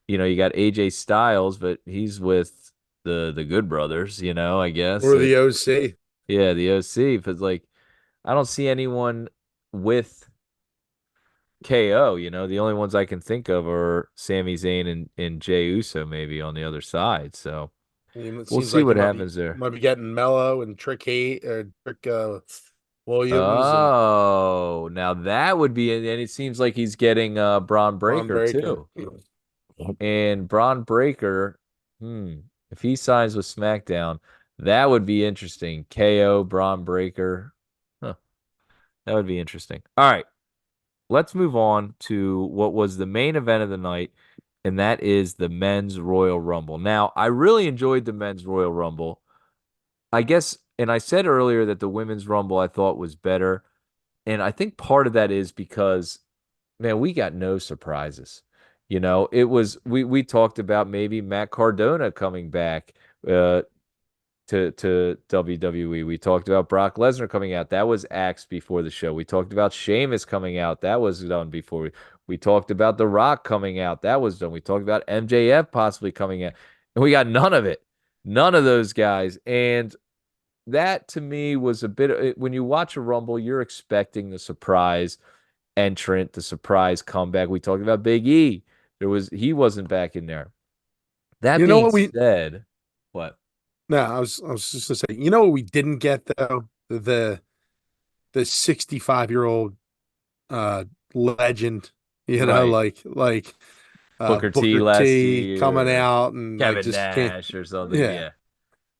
you got AJ Styles, but he's with the Good Brothers, I guess. or the OC. Yeah, the OC. But like I don't see anyone with KO, the only ones I can think of are Sami Zayn and Jey Uso maybe on the other side. So It we'll seems see like you what might be happens there. might be getting Mello and Trick Hate or Trick Williams and Oh, now that would be, and it seems like he's getting Braun Ron Breaker Breaker. too. And Braun Breaker, if he signs with SmackDown, that would be interesting. KO, Braun Breaker. Huh, that would be interesting. All right, let's move on to what was the main event of the night, and that is the men's Royal Rumble. Now, I really enjoyed the men's Royal Rumble. I guess, and I said earlier that the women's Rumble I thought was better. And I think part of that is because, man, we got no surprises. It was we talked about maybe Matt Cardona coming back. Uh, to WWE. We talked about Brock Lesnar coming out. That was axed before the show. We talked about Sheamus coming out. That was done before. We talked about The Rock coming out. That was done. We talked about MJF possibly coming out. And we got none of it. None of those guys. And that to me was a bit when you watch a Rumble, you're expecting the surprise entrant, the surprise comeback. We talked about Big E. He wasn't back in there. That You know being what we said, what? no, I was just gonna say, you know what we didn't get though? The 65-year-old legend, Right. Booker T Booker last T coming year, out and I Kevin just can't. Nash or something. Yeah. Yeah. Yeah.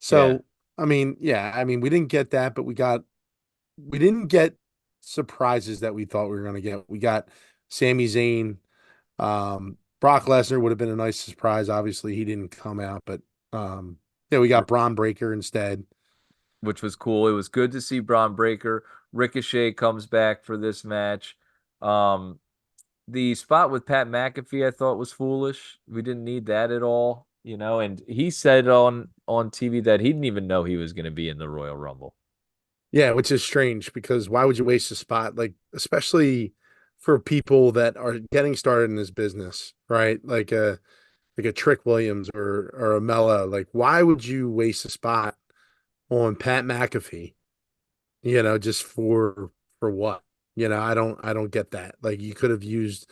So I mean, yeah, I mean, we didn't get that, but we didn't get surprises that we thought we were gonna get. We got Sami Zayn. Brock Lesnar would have been a nice surprise. Obviously, he didn't come out, but yeah, we got Braun Breaker instead. Which was cool. It was good to see Braun Breaker. Ricochet comes back for this match. Um, the spot with Pat McAfee I thought was foolish. We didn't need that at all, and he said on TV that he didn't even know he was going to be in the Royal Rumble. Yeah, which is strange because why would you waste a spot like especially for people that are getting started in this business, right? Like a Trick Williams or a Mella. Like why would you waste a spot on Pat McAfee? Just for what? I don't get that. Like you could have used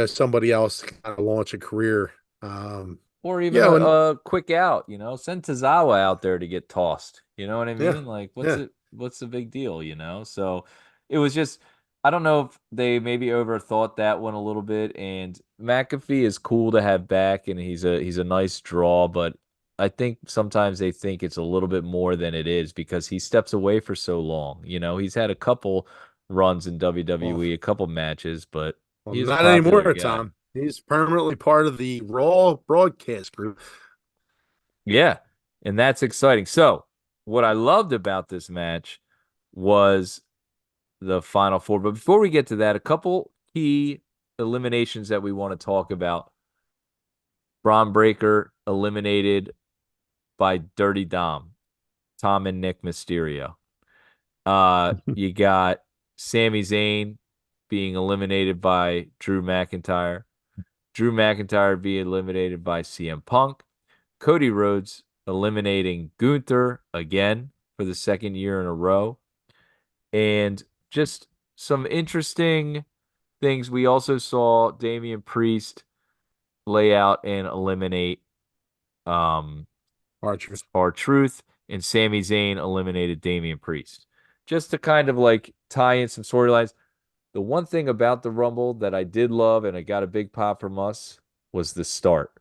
somebody else to kind of launch a career. Or even Yeah, and a quick out, send Tozawa out there to get tossed. You know what I yeah, mean? Like, yeah. what's the big deal? So it was just, I don't know if they maybe overthought that one a little bit. And McAfee is cool to have back, and he's a nice draw, but I think sometimes they think it's a little bit more than it is because he steps away for so long. He's had a couple runs in Well, WWE, a couple matches, but well, he's a not popular anymore, guy. Tom. He's permanently part of the Raw broadcast group. Yeah, and that's exciting. So, what I loved about this match was the final four. But before we get to that, a couple key eliminations that we want to talk about. Braun Breaker eliminated by Dirty Dom, Tom and Nick Mysterio. You got Sami Zayn being eliminated by Drew McIntyre. Drew McIntyre being eliminated by CM Punk. Cody Rhodes eliminating Gunther again for the second year in a row. And just some interesting things. We also saw Damian Priest lay out and eliminate um, Archer. R-Truth, and Sami Zayn eliminated Damian Priest. Just to kind of like tie in some storylines. The one thing about the Rumble that I did love and I got a big pop from us was the start.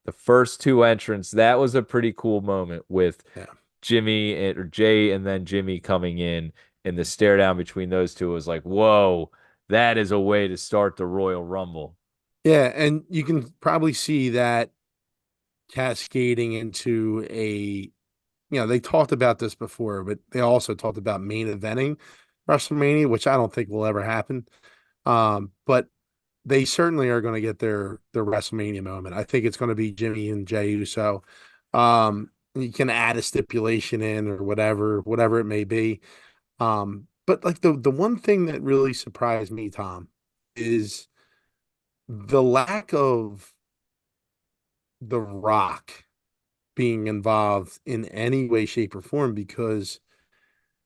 The first two entrants, that was a pretty cool moment with Yeah. Or Jay and then Jimmy coming in, and the stare down between those two was like, whoa, that is a way to start the Royal Rumble. Yeah, and you can probably see that cascading into they talked about this before, but they also talked about main eventing WrestleMania, which I don't think will ever happen. But they certainly are going to get their WrestleMania moment. I think it's going to be Jimmy and Jey Uso. You can add a stipulation in or whatever it may be. But like the one thing that really surprised me, Tom, is the lack of The Rock being involved in any way, shape, or form because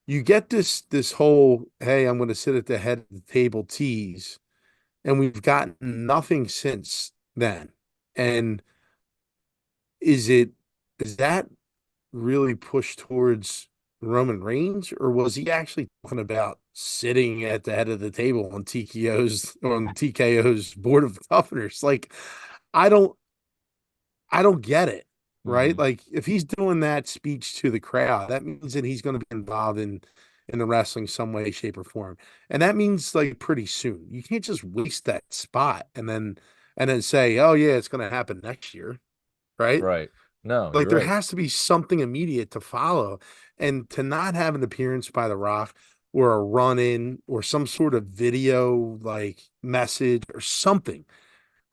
you get this whole hey, I'm going to sit at the head of the table tease, and we've gotten nothing since then. And is that really pushed towards Roman Reigns, or was he actually talking about sitting at the head of the table on TKO's board of governors? Like, I don't I don't get it, right? Hmm. Like if he's doing that speech to the crowd, that means that he's going to be involved in the wrestling some way, shape, or form. And that means like pretty soon. You can't just waste that spot and then say, "Oh yeah, it's going to happen next year." Right? Right. No, Like you're there right. has to be something immediate to follow. And to not have an appearance by The Rock or a run in or some sort of video like message or something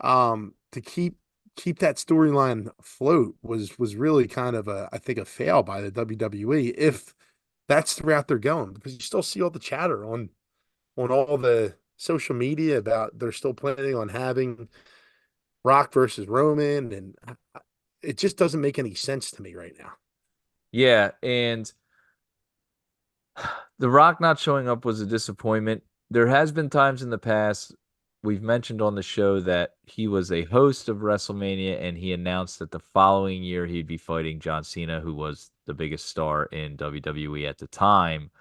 to keep keep that storyline afloat was really kind of I think a fail by the WWE if that's the route they're going, because you still see all the chatter on all the social media about they're still planning on having Rock versus Roman, and it just doesn't make any sense to me right now. Yeah, and The Rock not showing up was a disappointment. There has been times in the past we've mentioned on the show that he was a host of WrestleMania and he announced that the following year he'd be fighting John Cena, who was the biggest star in WWE at the time.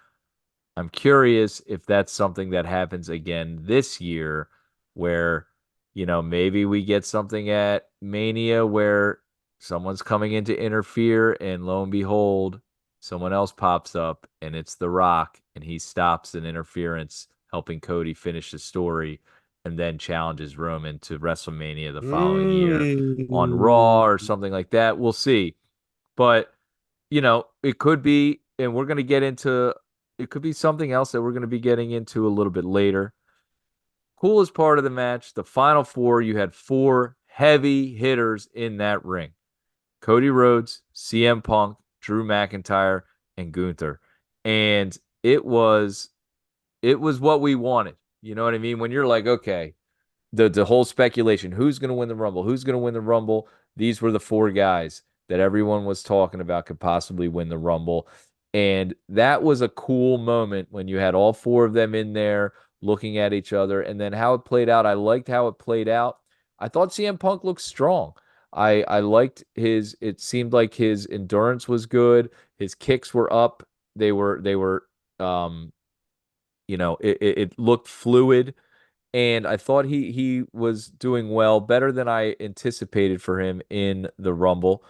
I'm curious if that's something that happens again this year, where, maybe we get something at Mania where someone's coming in to interfere, and lo and behold, someone else pops up, and it's The Rock, and he stops an interference, helping Cody finish the story, and then challenges Roman to WrestleMania the following year on Raw Mm. or something like that. We'll see. But it could be, and we're going to get into it could be something else that we're going to be getting into a little bit later. Coolest part of the match, the final four, you had four heavy hitters in that ring. Cody Rhodes, CM Punk, Drew McIntyre, and Gunther. And it was what we wanted. You know what I mean? When you're like, okay, the whole speculation, who's going to win the Rumble? Who's going to win the Rumble? These were the four guys that everyone was talking about could possibly win the Rumble. And that was a cool moment when you had all four of them in there looking at each other. And then how it played out, I liked how it played out. I thought CM Punk looked strong. I liked it seemed like his endurance was good. His kicks were up. They were um it looked fluid, and I thought he was doing well, better than I anticipated for him in the Rumble.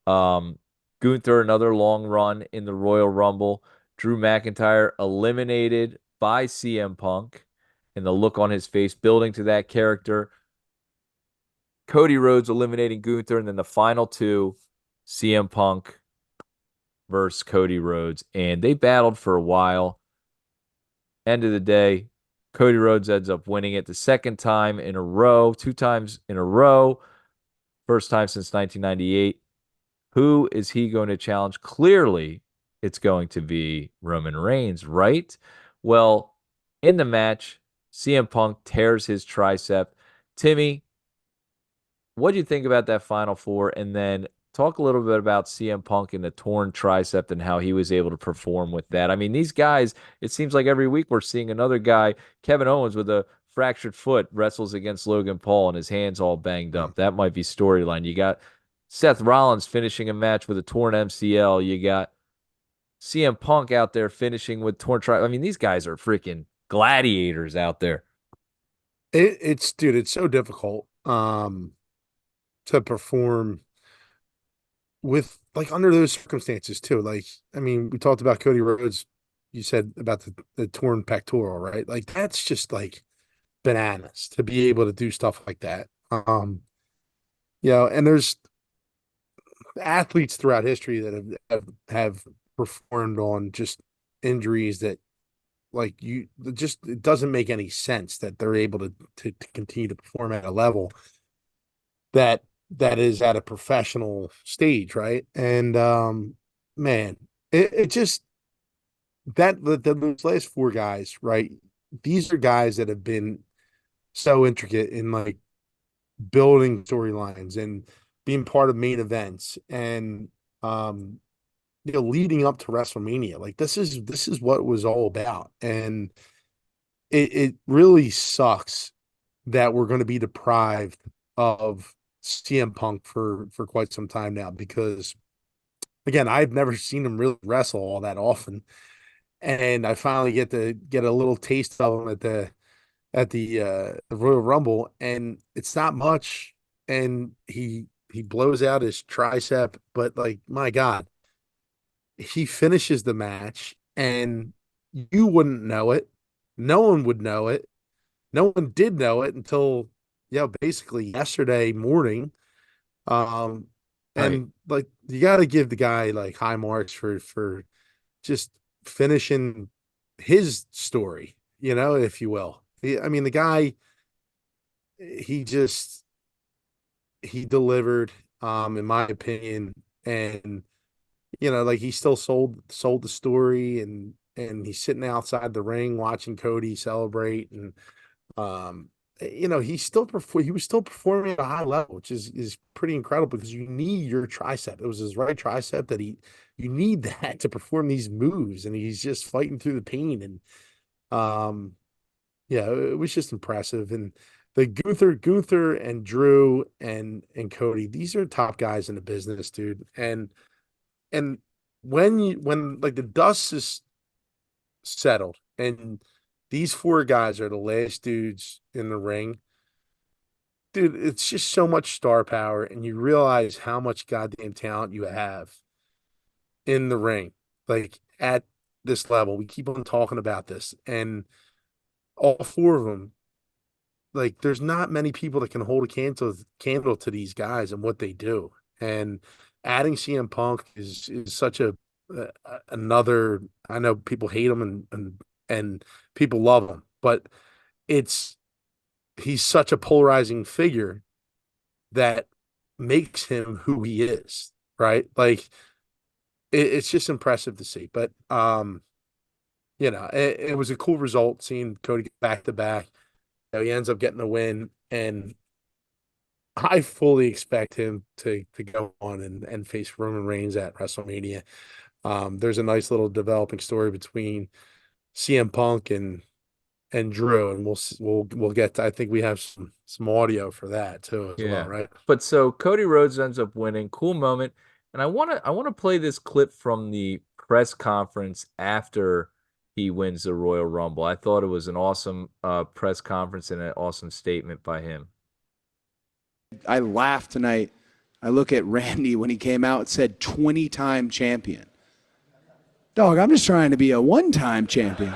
Um, Gunther, another long run in the Royal Rumble. Drew McIntyre eliminated by CM Punk, and the look on his face building to that character. Cody Rhodes eliminating Gunther, and then the final two, CM Punk versus Cody Rhodes, and they battled for a while. End of the day, Cody Rhodes ends up winning it the second time in a row, two times in a row, first time since 1998. Who is he going to challenge? Clearly, it's going to be Roman Reigns, right? Well, in the match, CM Punk tears his tricep. Timmy, what do you think about that final four? And then talk a little bit about CM Punk and the torn tricep and how he was able to perform with that. I mean, these guys, it seems like every week we're seeing another guy, Kevin Owens with a fractured foot, wrestles against Logan Paul and his hands all banged Mm. up. That might be storyline. You got Seth Rollins finishing a match with a torn MCL. You got CM Punk out there finishing with torn tricep. I mean, these guys are freaking gladiators out there. It's dude, it's so difficult to perform with like under those circumstances too. Like, I mean, we talked about Cody Rhodes. You said about the torn pectoral, right? Like that's just like bananas to be able to do stuff like that. And there's athletes throughout history that have performed on just injuries that like you just it doesn't make any sense that they're able to continue to perform at a level that is at a professional stage, right? And man, it just those last four guys, right? These are guys that have been so intricate in like building storylines and being part of main events and um leading up to WrestleMania. Like this is what it was all about. And it really sucks that we're going to be deprived of CM Punk for quite some time now, because again, I've never seen him really wrestle all that often, and I finally get to get a little taste of him at the Royal Rumble, and it's not much, and he blows out his tricep, but like my God, he finishes the match, and you wouldn't know it, no one would know it, no one did know it until basically yesterday morning. Um, Right. and like you got to give the guy like high marks for just finishing his story, if you will. I mean, the guy, he just he delivered, in my opinion, and like he still sold the story, and he's sitting outside the ring watching Cody celebrate, and um, he was still performing at a high level, which is pretty incredible because you need your tricep. It was his right tricep that you need that to perform these moves, and he's just fighting through the pain, and um, yeah, it was just impressive. And the Gunther and Drew and Cody, these are top guys in the business, dude. And when like the dust is settled and these four guys are the last dudes in the ring, dude, it's just so much star power, and you realize how much goddamn talent you have in the ring, like at this level. We keep on talking about this, and all four of them, like there's not many people that can hold a candle to these guys and what they do. And adding CM Punk is such uh, another. I know people hate him and people love him, but it's he's such a polarizing figure that makes him who he is, right? Like it's just impressive to see. But it was a cool result seeing Cody get back to back. He ends up getting the win, and I fully expect him to go on and face Roman Reigns at WrestleMania. There's a nice little developing story between CM Punk and Drew, and we'll get to, I think we have some audio for that too as well, Yeah. right? But so Cody Rhodes ends up winning. Cool moment. And I want to play this clip from the press conference after he wins the Royal Rumble. I thought it was an awesome press conference and an awesome statement by him. I laughed tonight. I look at Randy when he came out and said 20-time champion. Dog, I'm just trying to be a one-time champion.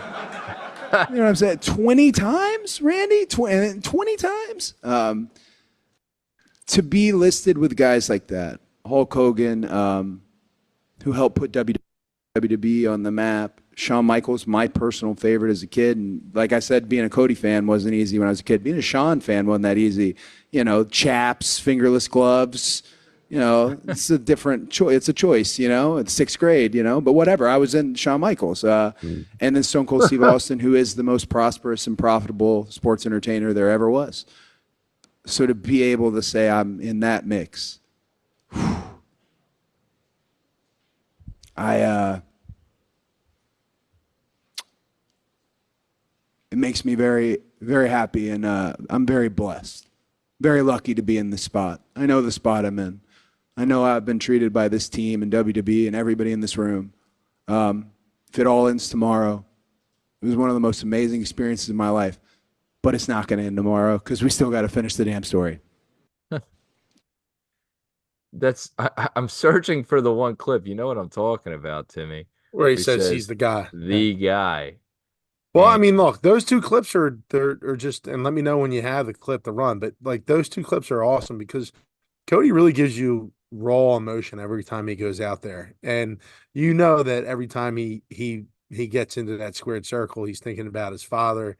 You know what I'm saying? 20 times, Randy? 20 times? To be listed with guys like that, Hulk Hogan, who helped put WWE on the map, Shawn Michaels, my personal favorite as a kid. And like I said, being a Cody fan wasn't easy when I was a kid. Being a Shawn fan wasn't that easy. Chaps, fingerless gloves. It's a different choice. It's a choice, It's sixth grade, but whatever. I was in Shawn Michaels. And then Stone Cold Steve Austin, who is the most prosperous and profitable sports entertainer there ever was. So to be able to say I'm in that mix, it makes me very, very happy, and I'm very blessed, very lucky to be in this spot. I know the spot I'm in. I know I've been treated by this team and WWE and everybody in this room. If it all ends tomorrow, it was one of the most amazing experiences of my life. But it's not going to end tomorrow because we still got to finish the damn story. I'm searching for the one clip. You know what I'm talking about, Timmy. Where he He says he's says the guy. Yeah. the guy. Well, I And mean, look, those two clips are just, and let me know when you have the clip to run. But like those two clips are awesome because Cody really gives you raw emotion every time he goes out there, and you know that every time he gets into that squared circle, he's thinking about his father,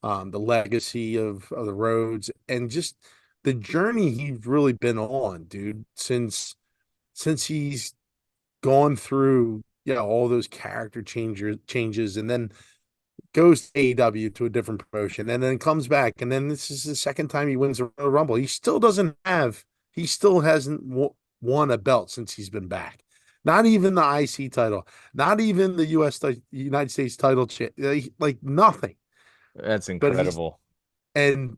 the legacy of the roads, and just the journey he's really been on, dude, since he's gone through all those changes, and then goes to AEW to a different promotion, and then comes back, and then this is the second time he wins a Royal Rumble. He still hasn't won a belt since he's been back. Not even the IC title, not even the United States title, like nothing. that's But he's incredible. and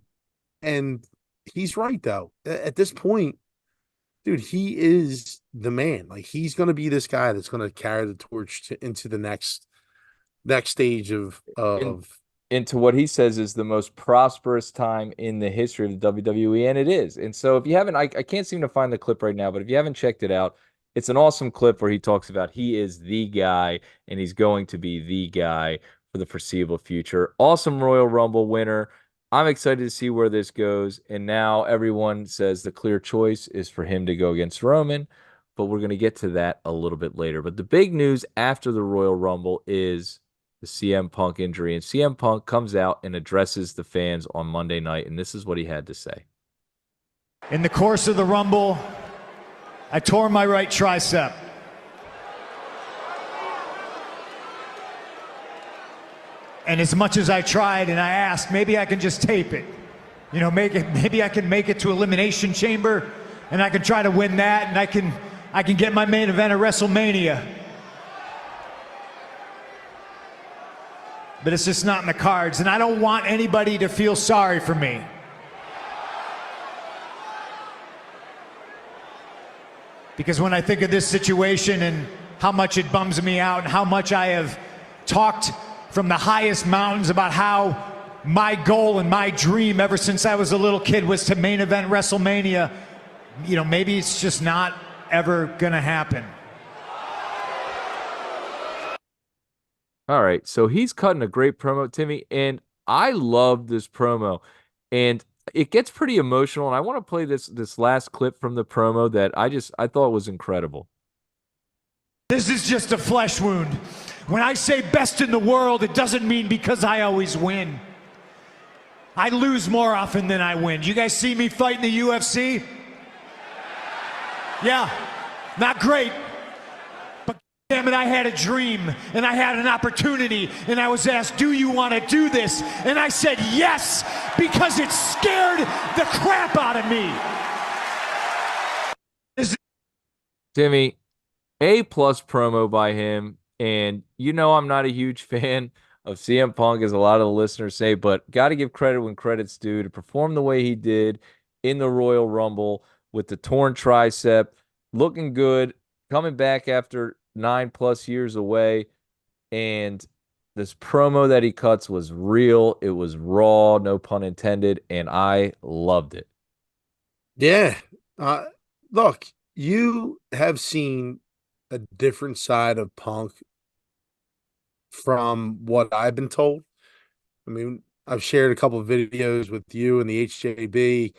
and he's right though. At this point, dude, he is the man. Like he's going to be this guy that's going to carry the torch into the next stage of In, of into what he says is the most prosperous time in the history of the WWE, and it is. And so if you haven't, I can't seem to find the clip right now, but if you haven't checked it out, it's an awesome clip where he talks about he is the guy and he's going to be the guy for the foreseeable future. Awesome Royal Rumble winner. I'm excited to see where this goes. And now everyone says the clear choice is for him to go against Roman, but we're going to get to that a little bit later. But the big news after the Royal Rumble is the CM Punk injury. And CM Punk comes out and addresses the fans on Monday night. And this is what he had to say. In the course of the Rumble, I tore my right tricep. And as much as I tried and I asked, maybe I can just tape it. You know, maybe I can make it to Elimination Chamber and I can try to win that and I can get my main event at WrestleMania. But it's just not in the cards, and I don't want anybody to feel sorry for me. Because when I think of this situation and how much it bums me out and how much I have talked from the highest mountains about how my goal and my dream ever since I was a little kid was to main event WrestleMania, you know, maybe it's just not ever gonna happen. All right, so he's cutting a great promo, Timmy, and I love this promo, and it gets pretty emotional. And I want to play this last clip from the promo that I thought was incredible. This is just a flesh wound. When I say best in the world, it doesn't mean because I always win. I lose more often than I win. You guys see me fight in the UFC? Yeah, not great. But damn it, I had a dream and I had an opportunity and I was asked, do you want to do this? And I said yes, because it scared the crap out of me. Timmy, A+ promo by him. And you know I'm not a huge fan of CM Punk, as a lot of the listeners say, but got to give credit when credit's due. To perform the way he did in the Royal Rumble with the torn tricep, looking good, coming back after 9+ years away. And this promo that he cuts was real. It was raw, no pun intended, and I loved it. Yeah. Look, you have seen a different side of Punk from what I've been told. I mean, I've shared a couple of videos with you and the HJB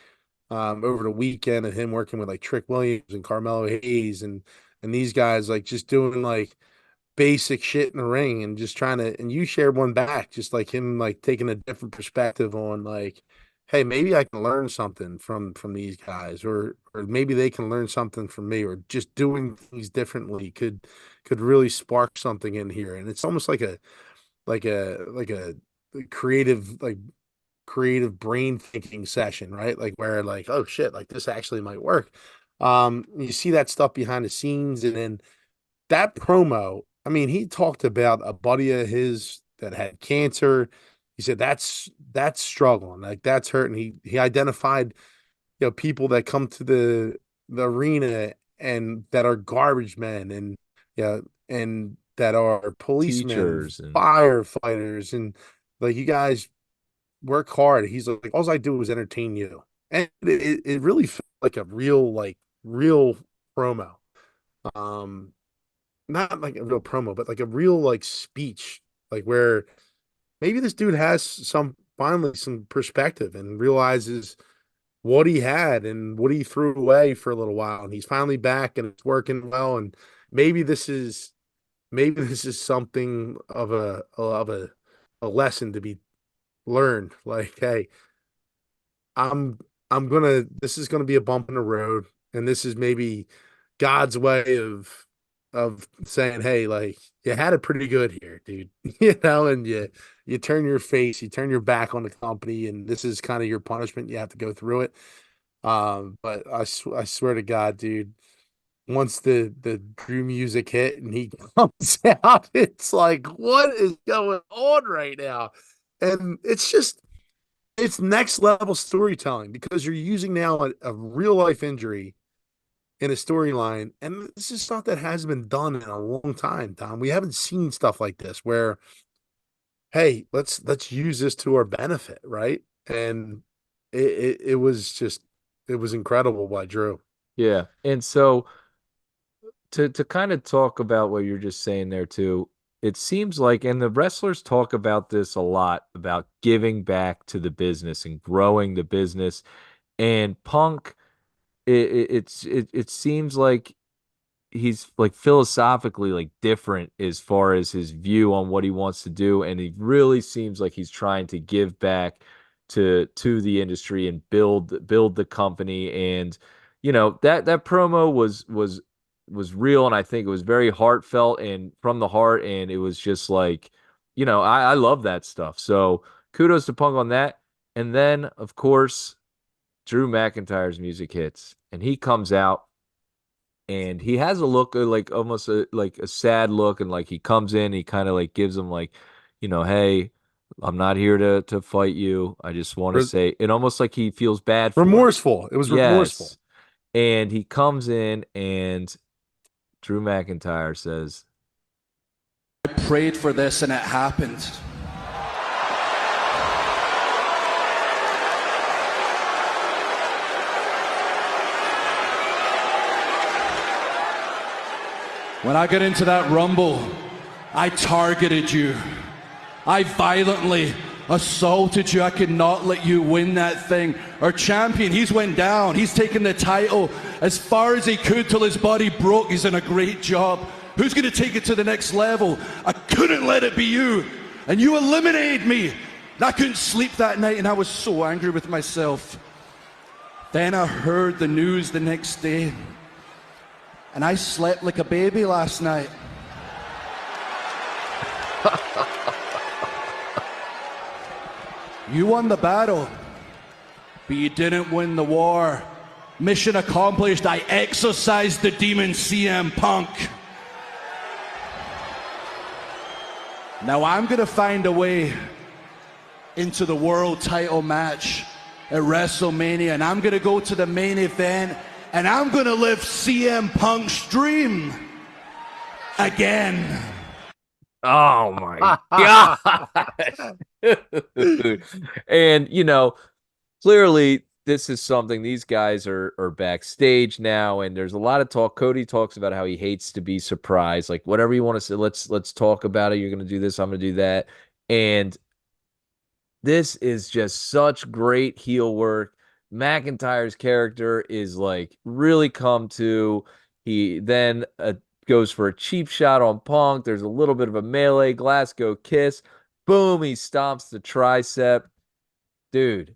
over the weekend of him working with like Trick Williams and Carmelo Hayes and these guys, like just doing like basic shit in the ring and just trying to, and you shared one back, just like him like taking a different perspective on like, hey, maybe I can learn something from these guys, or maybe they can learn something from me, or just doing things differently could really spark something in here. And it's almost like a creative brain thinking session, right? Like where like, oh shit, like this actually might work. You see that stuff behind the scenes, and then that promo, I mean, he talked about a buddy of his that had cancer. He said that's struggling, like that's hurting. He identified, people that come to the arena and that are garbage men, and and that are policemen, Teachers and firefighters, and like, you guys work hard. He's like, all I do is entertain you. And it really felt like a real promo. Um, Not like a real promo, but like a real like speech, like where maybe this dude has finally some perspective and realizes what he had and what he threw away for a little while, and he's finally back and it's working well. And maybe this is something of a lesson to be learned. Like, hey, I'm this is gonna be a bump in the road, and this is maybe God's way of saying, hey, like, you had it pretty good here, dude. And you turn you turn your back on the company, and this is kind of your punishment. You have to go through it. But I swear to God, dude, once the Drew music hit and he comes out, it's like, what is going on right now? And it's next level storytelling, because you're using now a real life injury in a storyline, and this is stuff that has been done in a long time, Tom. We haven't seen stuff like this where, hey, let's use this to our benefit, right? And it was just, it was incredible by Drew. yeah. And so to kind of talk about what you're just saying there too, it seems like, and the wrestlers talk about this a lot, about giving back to the business and growing the business. And Punk, it seems like he's like philosophically like different as far as his view on what he wants to do, and he really seems like he's trying to give back to the industry and build the company. And that promo was real, and I think it was very heartfelt and from the heart, and it was just like, I love that stuff. So kudos to Punk on that. And then, of course, Drew McIntyre's music hits, and he comes out, and he has a look like almost like a sad look, and like he comes in, he kind of like gives him like, hey, I'm not here to fight you. I just want to say, and almost like he feels bad for him. Remorseful. It was remorseful. Yes. And he comes in, and Drew McIntyre says, I prayed for this and it happened. When I got into that Rumble, I targeted you. I violently assaulted you. I could not let you win that thing. Our champion, he's went down. He's taken the title as far as he could till his body broke. He's done a great job. Who's going to take it to the next level? I couldn't let it be you. And you eliminated me. And I couldn't sleep that night, and I was so angry with myself. Then I heard the news the next day. And I slept like a baby last night. You won the battle, but you didn't win the war. Mission accomplished. I exorcised the demon CM Punk. Now I'm going to find a way into the world title match at WrestleMania, and I'm going to go to the main event, and I'm going to live CM Punk's dream again. oh my God. And, clearly this is something, these guys are backstage now, and there's a lot of talk. Cody talks about how he hates to be surprised. Like, whatever you want to say, let's talk about it. You're going to do this, I'm going to do that. And this is just such great heel work. McIntyre's character is like really come to. He then goes for a cheap shot on Punk. There's a little bit of a melee, Glasgow kiss. Boom, he stomps the tricep. Dude,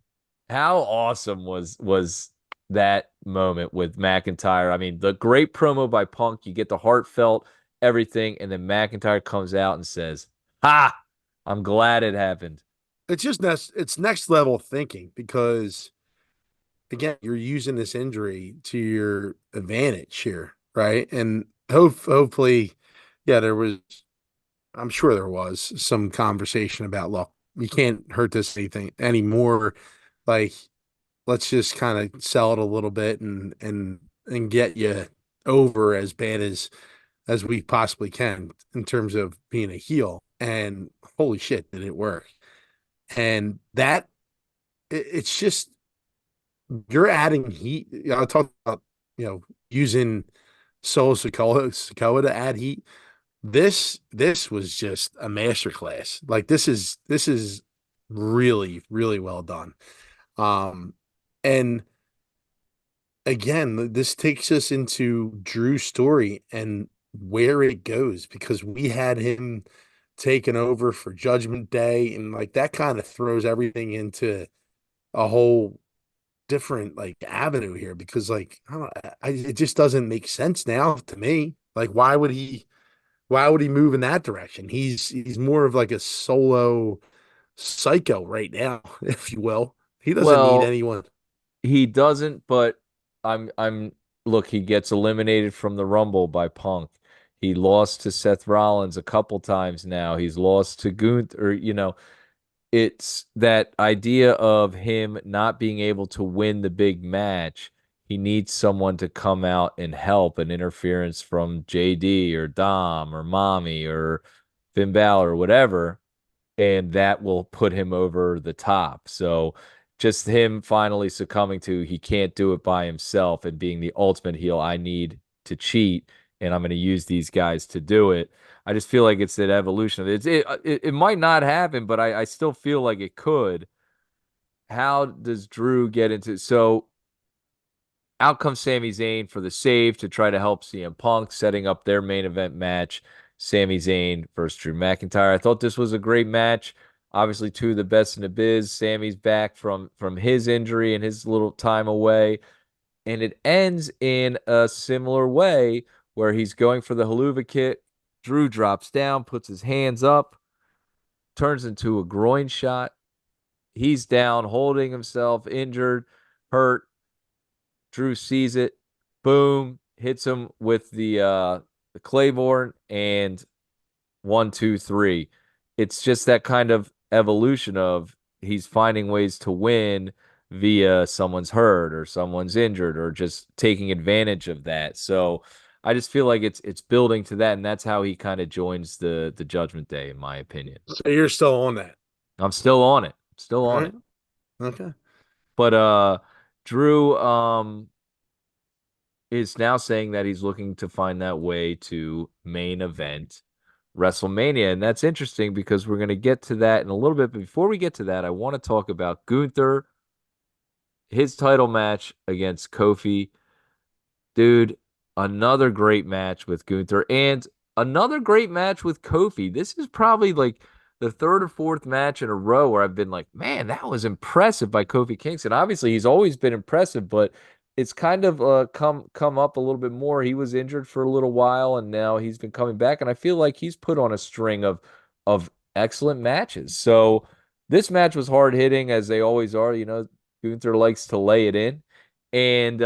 how awesome was that moment with McIntyre? I mean, the great promo by Punk, you get the heartfelt everything, and then McIntyre comes out and says, "Ha! I'm glad it happened." It's just it's next level thinking, because again, you're using this injury to your advantage here, right? And hopefully, yeah, I'm sure there was some conversation about, look, you can't hurt this anything anymore. Like, let's just kind of sell it a little bit and get you over as bad as we possibly can in terms of being a heel. And holy shit, did it work? And that it's just, you're adding heat. I talked about, using Solo Sikoa to add heat. This was just a masterclass. Like, this is really, really well done. And again, this takes us into Drew's story and where it goes, because we had him taken over for Judgment Day, and like that kind of throws everything into a whole different like avenue here, because like it just doesn't make sense now to me. Like, why would he move in that direction? He's more of like a solo psycho right now, if you will. He doesn't need anyone. He doesn't, but I'm look, he gets eliminated from the Rumble by Punk. He lost to Seth Rollins a couple times now. He's lost to Gunther, it's that idea of him not being able to win the big match. He needs someone to come out and help, an interference from JD or Dom or Mommy or Finn Balor or whatever, and that will put him over the top. So just him finally succumbing to, he can't do it by himself, and being the ultimate heel, I need to cheat, and I'm going to use these guys to do it. I just feel like it's that evolution of it. It might not happen, but I still feel like it could. How does Drew get into? So out comes Sami Zayn for the save to try to help CM Punk, setting up their main event match. Sami Zayn versus Drew McIntyre. I thought this was a great match. Obviously, two of the best in the biz. Sammy's back from his injury and his little time away. And it ends in a similar way where he's going for the haluva kick. Drew drops down, puts his hands up, turns into a groin shot. He's down, holding himself, injured, hurt. Drew sees it, boom, hits him with the Claymore, and 1, 2, 3. It's just that kind of evolution of he's finding ways to win via someone's hurt or someone's injured or just taking advantage of that. So I just feel like it's building to that, and that's how he kind of joins the Judgment Day, in my opinion. So you're still on that. I'm still on it. Still on it. Okay. But Drew is now saying that he's looking to find that way to main event WrestleMania. And that's interesting because we're going to get to that in a little bit. But before we get to that, I want to talk about Gunther, his title match against Kofi. Dude, another great match with Gunther and another great match with Kofi. This is probably like the third or fourth match in a row where I've been like, man, that was impressive by Kofi Kingston. Obviously, he's always been impressive, but it's kind of come up a little bit more. He was injured for a little while, and now he's been coming back, and I feel like he's put on a string of excellent matches. So this match was hard hitting, as they always are. You know, Gunther likes to lay it in, and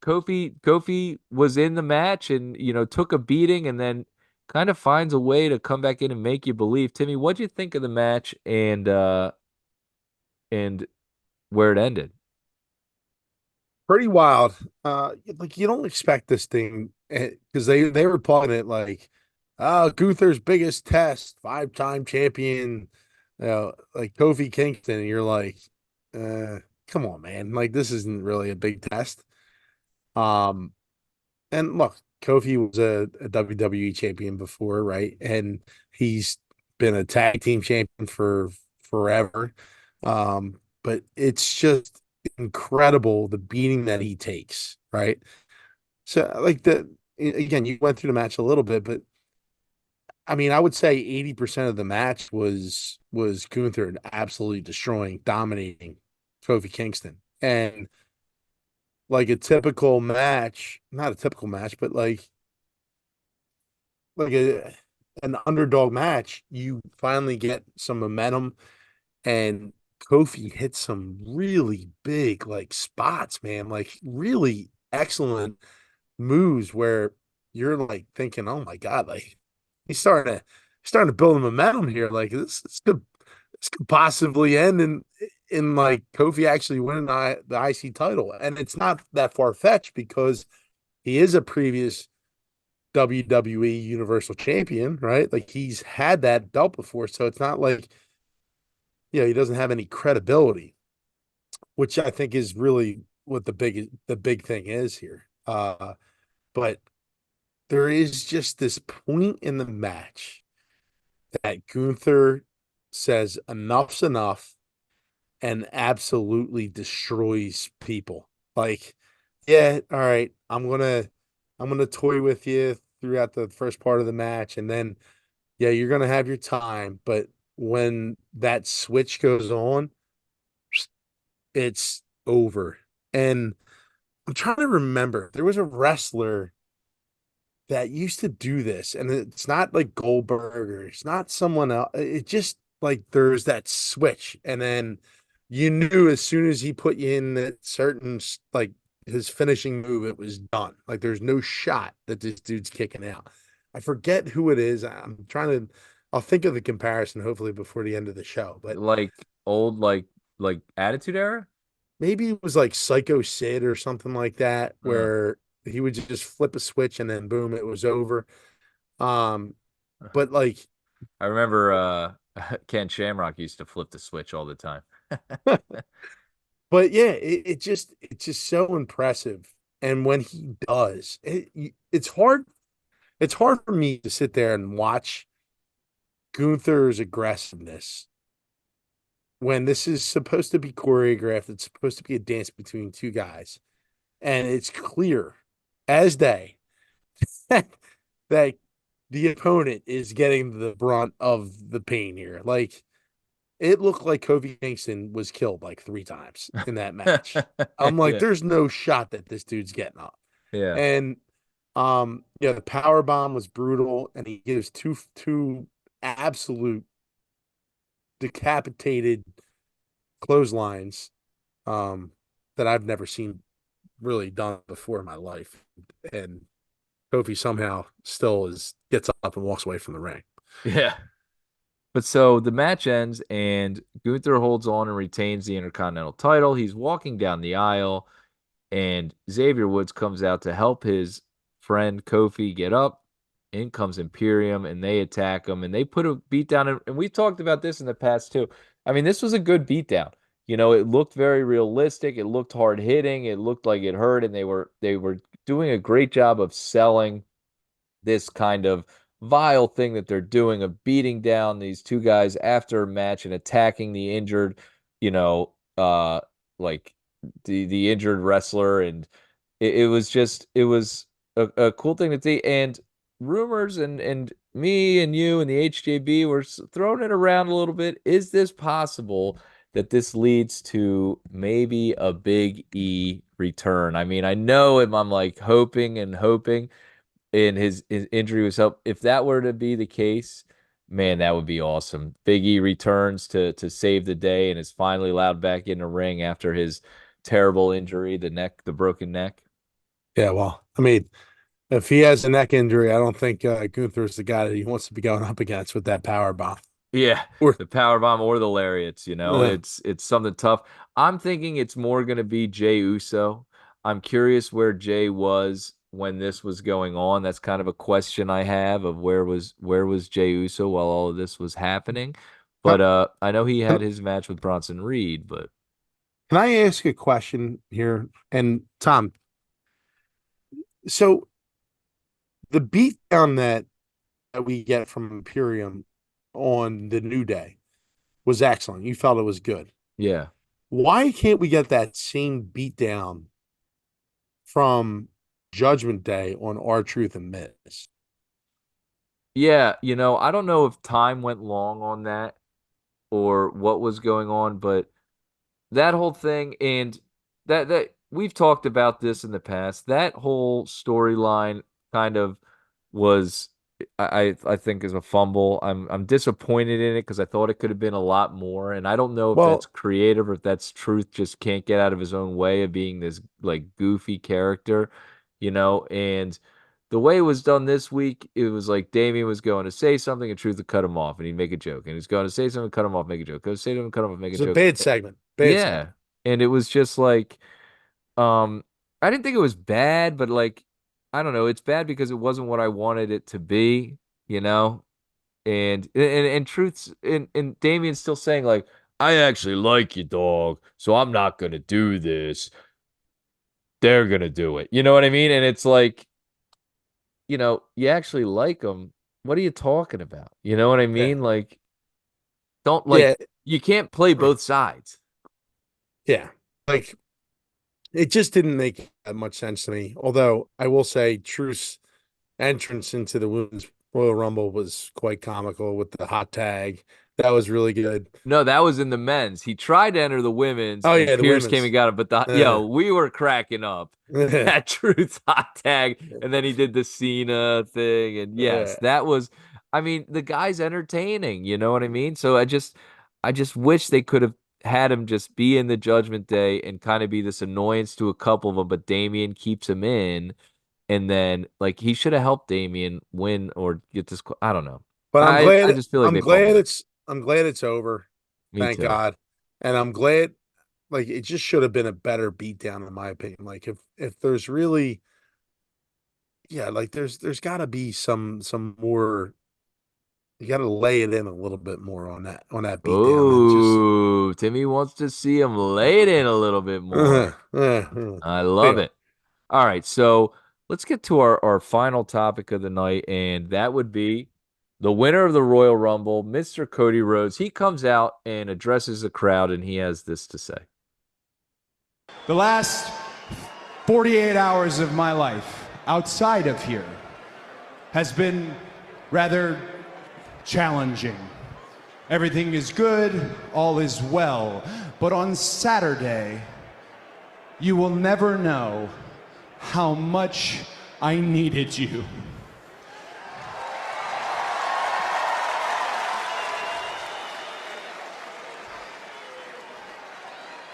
Kofi was in the match and took a beating and then kind of finds a way to come back in and make you believe. Timmy, what'd you think of the match and where it ended? Pretty wild. Like you don't expect this thing because they were playing it like, Gunther's biggest test, 5-time champion, like Kofi Kingston, and you're like, come on, man, like this isn't really a big test. Um, and look, Kofi was a WWE champion before, right? And he's been a tag team champion for forever. But it's just incredible the beating that he takes, right? So, like again, you went through the match a little bit, but I mean, I would say 80% of the match was Gunther absolutely destroying, dominating Kofi Kingston. And like a typical match, not a typical match, but like an underdog match, you finally get some momentum and Kofi hits some really big like spots, man, like really excellent moves where you're like thinking, oh my God, like he's starting to build a momentum here. Like this could possibly end in like Kofi actually winning the IC title. And it's not that far fetched because he is a previous WWE Universal Champion, right? Like he's had that belt before, so it's not like he doesn't have any credibility, which I think is really what the big thing is here. But there is just this point in the match that Gunther says enough's enough and absolutely destroys people. Like, yeah, all right, I'm gonna toy with you throughout the first part of the match, and then yeah, you're gonna have your time, but when that switch goes on, it's over. And I'm trying to remember, there was a wrestler that used to do this, and it's not like Goldberg or it's not someone else. It just like there's that switch, and then you knew as soon as he put you in that certain like his finishing move, it was done. Like there's no shot that this dude's kicking out. I forget who it is. I'll think of the comparison hopefully before the end of the show, but Like old like Attitude Era? maybe it was like Psycho Sid or something like that, Uh, where he would just flip a switch and then boom, it was over. Um, but like, I remember Ken Shamrock used to flip the switch all the time. but yeah, it's just so impressive. And when he does, it's hard for me to sit there and watch Gunther's aggressiveness when this is supposed to be choreographed. It's supposed to be a dance between two guys, and it's clear as day that the opponent is getting the brunt of the pain here. Like it looked like Kofi Kingston was killed like 3 times in that match. I'm like, Yeah. there's no shot that this dude's getting up. Yeah. And yeah, the power bomb was brutal, and he gives two absolute decapitated clotheslines that I've never seen really done before in my life. And Kofi somehow still gets up and walks away from the ring. Yeah. But so the match ends and Gunther holds on and retains the Intercontinental title. He's walking down the aisle and Xavier Woods comes out to help his friend Kofi get up. In comes Imperium and they attack him and they put a beat down. And we talked about this in the past too. I mean, this was a good beatdown. You know, it looked very realistic. It looked hard hitting. It looked like it hurt, and they were doing a great job of selling this kind of vile thing that they're doing of beating down these two guys after a match and attacking the injured, you know, like the injured wrestler. And it was a cool thing to see. And rumors and me and you and the HJB were throwing it around a little bit. Is this possible that this leads to maybe a Big E return? I mean, I know I'm like hoping and hoping, and his injury was help. If that were to be the case, man, that would be awesome. Big E returns to save the day and is finally allowed back in the ring after his terrible injury, the broken neck. Yeah, well, I mean, if he has a neck injury, I don't think Gunther's the guy that he wants to be going up against with that power bomb. Yeah, Or the power bomb or the lariats, uh, it's something tough. I'm thinking it's more going to be Jey Uso. I'm curious where Jey was when this was going on. That's kind of a question I have of where was Jey Uso while all of this was happening. But I know he had his match with Bronson Reed, but can I ask a question here? And Tom, so the beat down that we get from Imperium on the New Day was excellent. You felt it was good. yeah. Why can't we get that same beat down from Judgment Day on R-Truth and Miz? Yeah, I don't know if time went long on that or what was going on, but that whole thing and that we've talked about this in the past. That whole storyline kind of was I think is a fumble. I'm disappointed in it because I thought it could have been a lot more. And I don't know if that's Well, creative or if that's Truth just can't get out of his own way of being this like goofy character, and the way it was done this week, it was like Damien was going to say something and Truth would cut him off and he'd make a joke. And he's going to say something, cut him off, make a joke. Go say something, cut him off, make a it's a joke. bad segment. Bad Yeah. segment. And it was just like, I didn't think it was bad, but like, I don't know, it's bad because it wasn't what I wanted it to be, you know? And Truth's and Damien's still saying, like, I actually like you, dog, so I'm not gonna do this. They're gonna do it. You know what I mean? And it's like, you actually like them. What are you talking about? You know what I Yeah. mean? Like, don't Yeah. you can't play both sides. Yeah. Like, it just didn't make that much sense to me. Although I will say Truth's entrance into the Women's Royal Rumble was quite comical with the hot tag. That was really good. No, that was in the men's. He tried to enter the women's, Oh and yeah, the Pierce came women's. and got him. But we were cracking up at Truth's hot tag, and then he did the Cena thing, and yes, that was. I mean, the guy's entertaining. You know what I mean? So I just wish they could have had him just be in the Judgment Day and kind of be this annoyance to a couple of them, but Damien keeps him in, and then like he should have helped Damien win or get this. I don't know. But I just feel like they fumbled it. I'm glad it's over. Me Thank too. God. And I'm glad, like, it just should have been a better beatdown in my opinion. Like, if there's really, yeah, like there's got to be some more. You got to lay it in a little bit more on that beatdown and just Oh, Timmy wants to see him lay it in a little bit more. I love anyway. it. All right, so let's get to our final topic of the night, and that would be the winner of the Royal Rumble, Mr. Cody Rhodes. He comes out and addresses the crowd, and he has this to say. The last 48 hours of my life outside of here has been rather challenging. everything is good, all is well. But on Saturday, you will never know how much I needed you.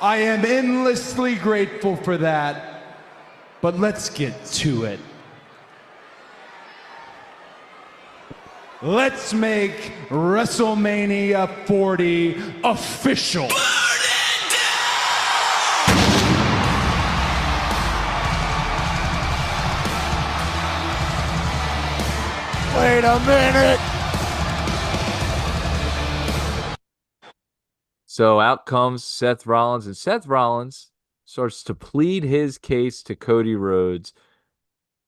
I am endlessly grateful for that, but let's get to it. Let's make WrestleMania 40 official. Wait a minute. So out comes Seth Rollins, and Seth Rollins starts to plead his case to Cody Rhodes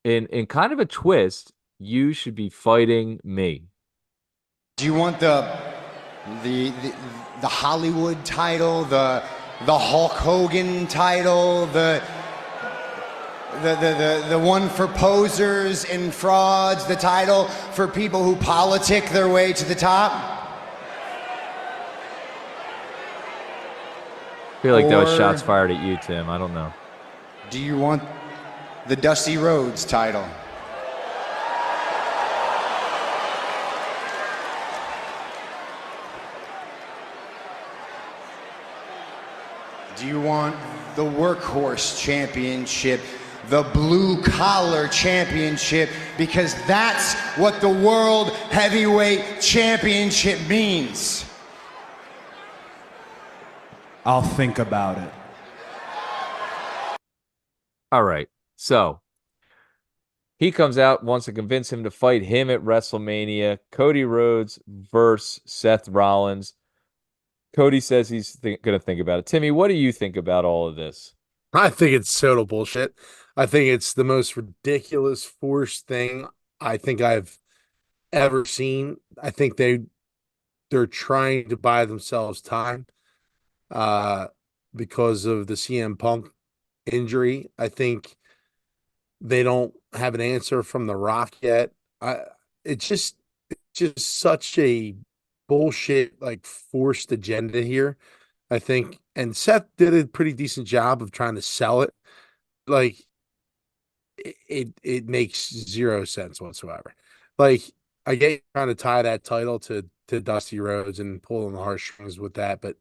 in kind of a twist. You should be fighting me. Do you want the Hollywood title, the Hulk Hogan title, the one for posers and frauds, the title for people who politic their way to the top? I feel like that was Or- shots fired at you, Tim. I don't know. Do you want the Dusty Rhodes title? Do you want the Workhorse Championship, the Blue Collar Championship? Because that's what the World Heavyweight Championship means. I'll think about it. All right. So he comes out, wants to convince him to fight him at WrestleMania. Cody Rhodes versus Seth Rollins. Cody says he's going to think about it. Timmy, what do you think about all of this? I think it's total bullshit. I think it's the most ridiculous, forced thing I think I've ever seen. I think they're trying to buy themselves time because of the CM Punk injury. I think they don't have an answer from The Rock yet. It's just such a bullshit, like, forced agenda here, I think. And Seth did a pretty decent job of trying to sell it. Like, it makes zero sense whatsoever. Like, I get you trying to tie that title to Dusty Rhodes and pull on the heartstrings with that, but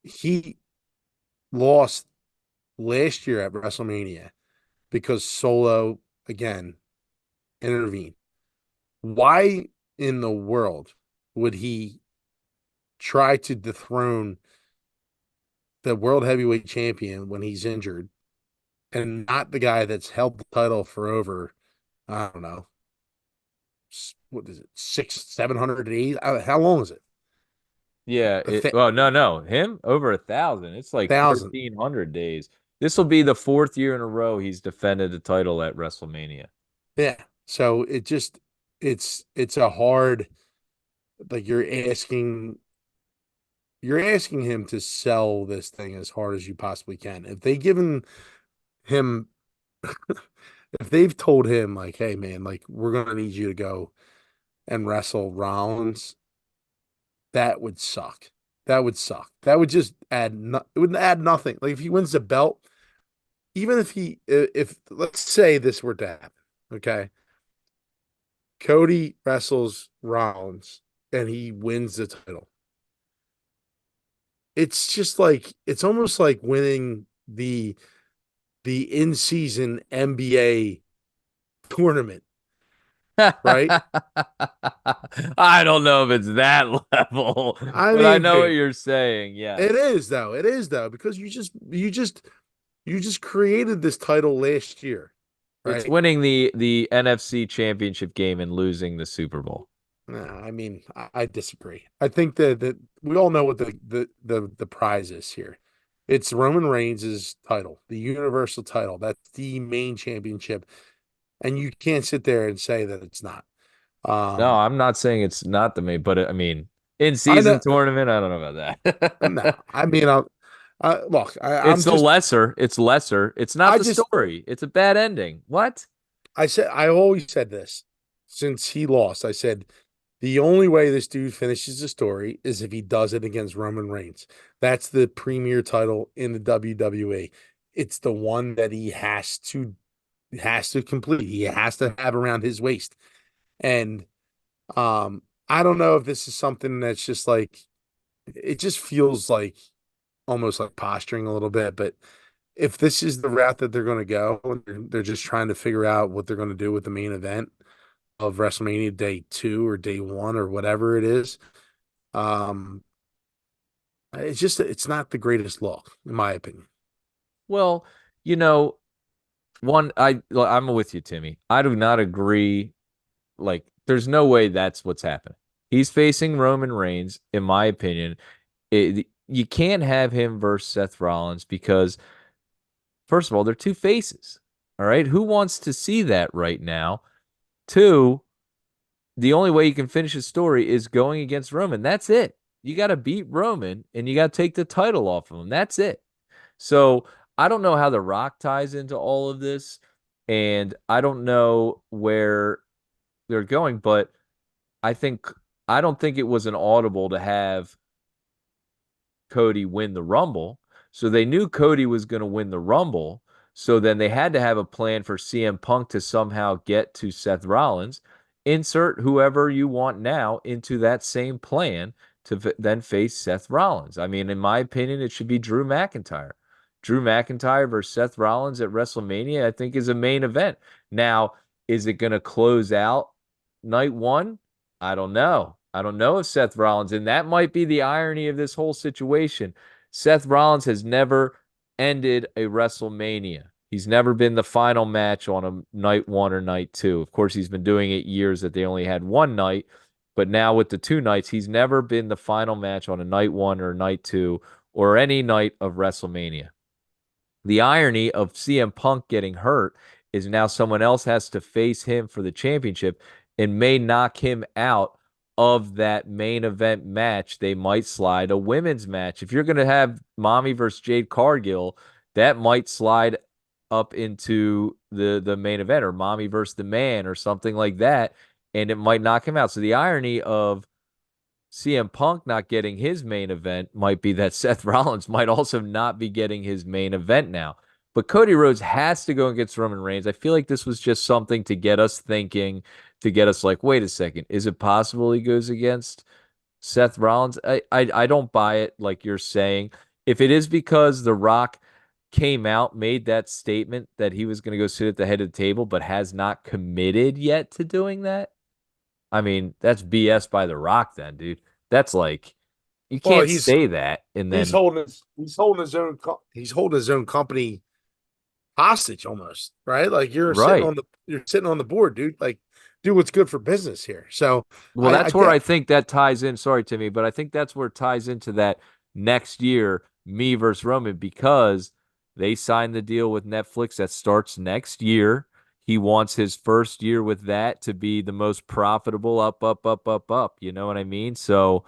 he lost last year at WrestleMania because Solo again intervened. Why in the world would he try to dethrone the world heavyweight champion when he's injured and not the guy that's held the title for over, I don't know, what is it, 700 days? How long is it? Yeah. No. Him over 1,000. It's like 1,000. 1,300 days. This will be the 4th year in a row he's defended the title at WrestleMania. Yeah. So it's a hard, like, you're asking him to sell this thing as hard as you possibly can. If they given him if they've told him, like, hey man, like, we're gonna need you to go and wrestle Rollins, that would suck. That would suck. That would just add it would add nothing. Like, if he wins the belt, even if let's say this were to happen, okay, Cody wrestles Rollins and he wins the title. It's just like, it's almost like winning the in-season NBA tournament, right? I don't know if it's that level, but I know what dude, you're saying. Yeah. it is though. It is though, because you just created this title last year, right? It's winning the NFC Championship game and losing the Super Bowl. No, I mean, I disagree. I think that we all know what the prize is here. It's Roman Reigns' title, the Universal title. That's the main championship, and you can't sit there and say that it's not. No, I'm not saying it's not the main, but I mean, in I season know, tournament, I don't know about that. no, I mean, look, It's lesser. It's lesser. It's not the just story. It's a bad ending. What? I always said this since he lost. I said The only way this dude finishes the story is if he does it against Roman Reigns. That's the premier title in the WWE. It's the one that he has to complete. He has to have around his waist. And I don't know if this is something that's just like it just feels like almost like posturing a little bit, but if this is the route that they're going to go, and they're just trying to figure out what they're going to do with the main event of WrestleMania Day 2 or Day 1 or whatever it is. Um, it's not the greatest look, in my opinion. Well, you know, I'm with you, Timmy. I do not agree. Like, there's no way that's what's happening. He's facing Roman Reigns, in my opinion. You can't have him versus Seth Rollins because, first of all, they're two faces. All right. Who wants to see that right now? Two, the only way you can finish a story is going against Roman. That's it. You got to beat Roman and you got to take the title off of him. That's it. So I don't know how The Rock ties into all of this, and I don't know where they're going, but I think I don't think it was an audible to have Cody win the Rumble. So they knew Cody was going to win the Rumble. So then they had to have a plan for CM Punk to somehow get to Seth Rollins. Insert whoever you want now into that same plan to then face Seth Rollins. I mean, in my opinion, it should be Drew McIntyre. Drew McIntyre versus Seth Rollins at WrestleMania, I think, is a main event. Now, is it going to close out night one? I don't know. I don't know if Seth Rollins, and that might be the irony of this whole situation. Seth Rollins has never ended a WrestleMania. He's never been the final match on a night one or night two. Of course, he's been doing it years that they only had one night, but now with the two nights, he's never been the final match on a night one or night two or any night of WrestleMania. The irony of CM Punk getting hurt is now someone else has to face him for the championship and may knock him out of that main event match. They might slide a women's match. If you're going to have Mommy versus Jade Cargill, that might slide up into the main event, or Mommy versus the Man or something like that, and it might knock him out. So the irony of CM Punk not getting his main event might be that Seth Rollins might also not be getting his main event now. But Cody Rhodes has to go against Roman Reigns. I feel like this was just something to get us thinking, to get us like, wait a second, is it possible he goes against Seth Rollins? I don't buy it like you're saying. If it is because The Rock came out, made that statement that he was going to go sit at the head of the table, but has not committed yet to doing that, I mean, that's BS by The Rock then, dude. That's like you Well, can't say that and then he's holding his own company hostage almost, right? Like right. you're sitting on the board, dude. Like do what's good for business here. So Well, I that's where get I think that ties in. Sorry, Timmy, but I think that's where it ties into that next year, me versus Roman, because they signed the deal with Netflix that starts next year. He wants his first year with that to be the most profitable up, up, up, up, up. You know what I mean? So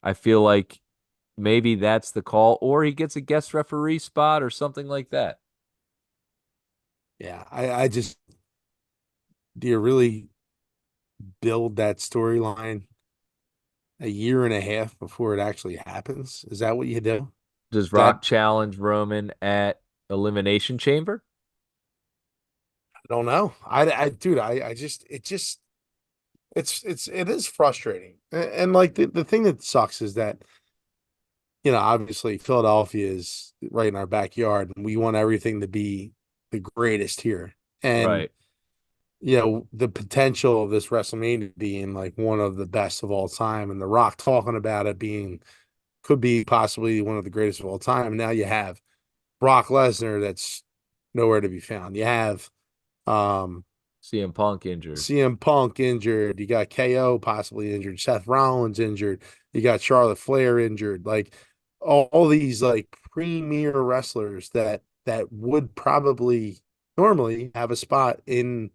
I feel like maybe that's the call, or he gets a guest referee spot or something like that. yeah, I just do you really build that storyline a year and a half before it actually happens? Is that what you do? Does That Rock challenge Roman at Elimination Chamber? I don't know. Dude, I just it is frustrating. And like the thing that sucks is that, obviously Philadelphia is right in our backyard and we want everything to be the greatest here. And Right. the potential of this WrestleMania being like one of the best of all time, and The Rock talking about it being could be possibly one of the greatest of all time. Now you have Brock Lesnar that's nowhere to be found. You have um CM Punk injured. CM Punk injured. You got KO possibly injured. Seth Rollins injured. You got Charlotte Flair injured. Like all these like premier wrestlers that would probably normally have a spot in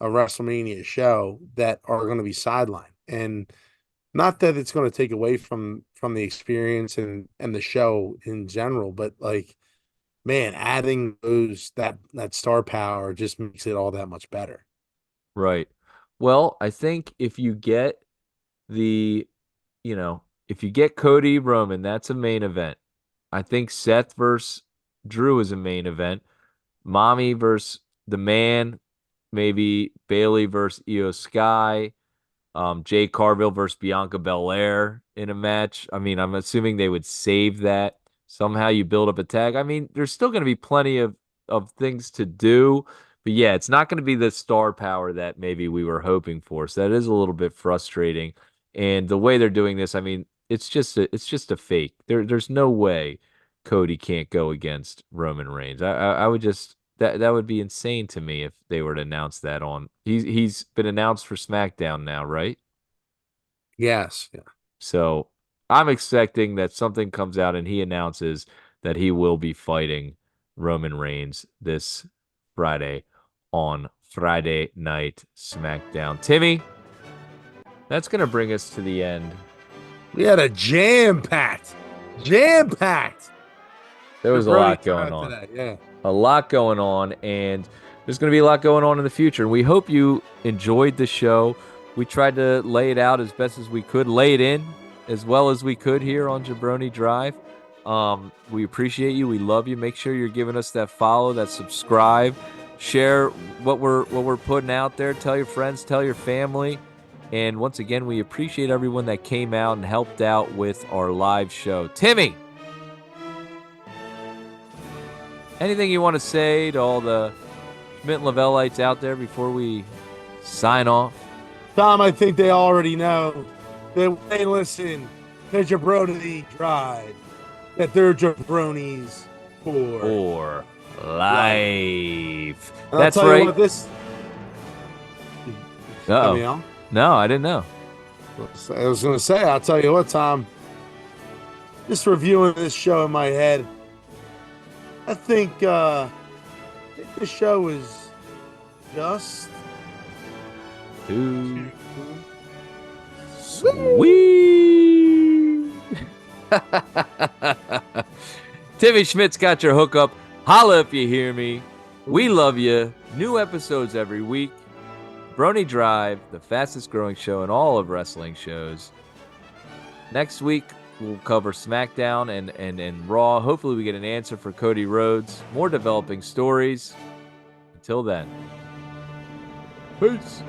a WrestleMania show that are going to be sidelined. And not that it's going to take away from the experience and the show in general, but like man, adding that star power just makes it all that much better. Right. Well, I think if you get the, if you get Cody Roman, that's a main event. I think Seth versus Drew is a main event. Mommy versus the Man, maybe Bailey versus Io Sky, Jay Carville versus Bianca Belair in a match. I mean, I'm assuming they would save that. Somehow you build up a tag. I mean, there's still going to be plenty of things to do. But yeah, it's not going to be the star power that maybe we were hoping for. So that is a little bit frustrating. And the way they're doing this, I mean, it's just a fake. There's no way Cody can't go against Roman Reigns. I would just that would be insane to me if they were to announce that on. He's been announced for SmackDown now, right? Yes. Yeah. So I'm expecting that something comes out and he announces that he will be fighting Roman Reigns this Friday on Friday Night SmackDown. Timmy, that's going to bring us to the end. We had a jam-packed. There was a lot going on. Today. Yeah. A lot going on, and there's going to be a lot going on in the future. And we hope you enjoyed the show. We tried to lay it out as best as we could, lay it in as well as we could here on Jabroni Drive. We appreciate you. We love you. Make sure you're giving us that follow, that subscribe, share what we're putting out there. Tell your friends, tell your family. And once again, we appreciate everyone that came out and helped out with our live show. Timmy, anything you want to say to all the Schmidt and Lavellites out there before we sign off? Tom, I think they already know that when they listen to Jabroni Drive, that they're jabronis for life. And That's I'll tell you right. what, this. Uh-oh. No, I didn't know. I was going to say, I'll tell you what, Tom. Just reviewing this show in my head, I think this show is just too sweet. Timmy Schmidt's got your hookup. Holla if you hear me. We love you. New episodes every week. Brony Drive, the fastest growing show in all of wrestling shows. Next week, we'll cover SmackDown and Raw. Hopefully we get an answer for Cody Rhodes. More developing stories. Until then. Peace.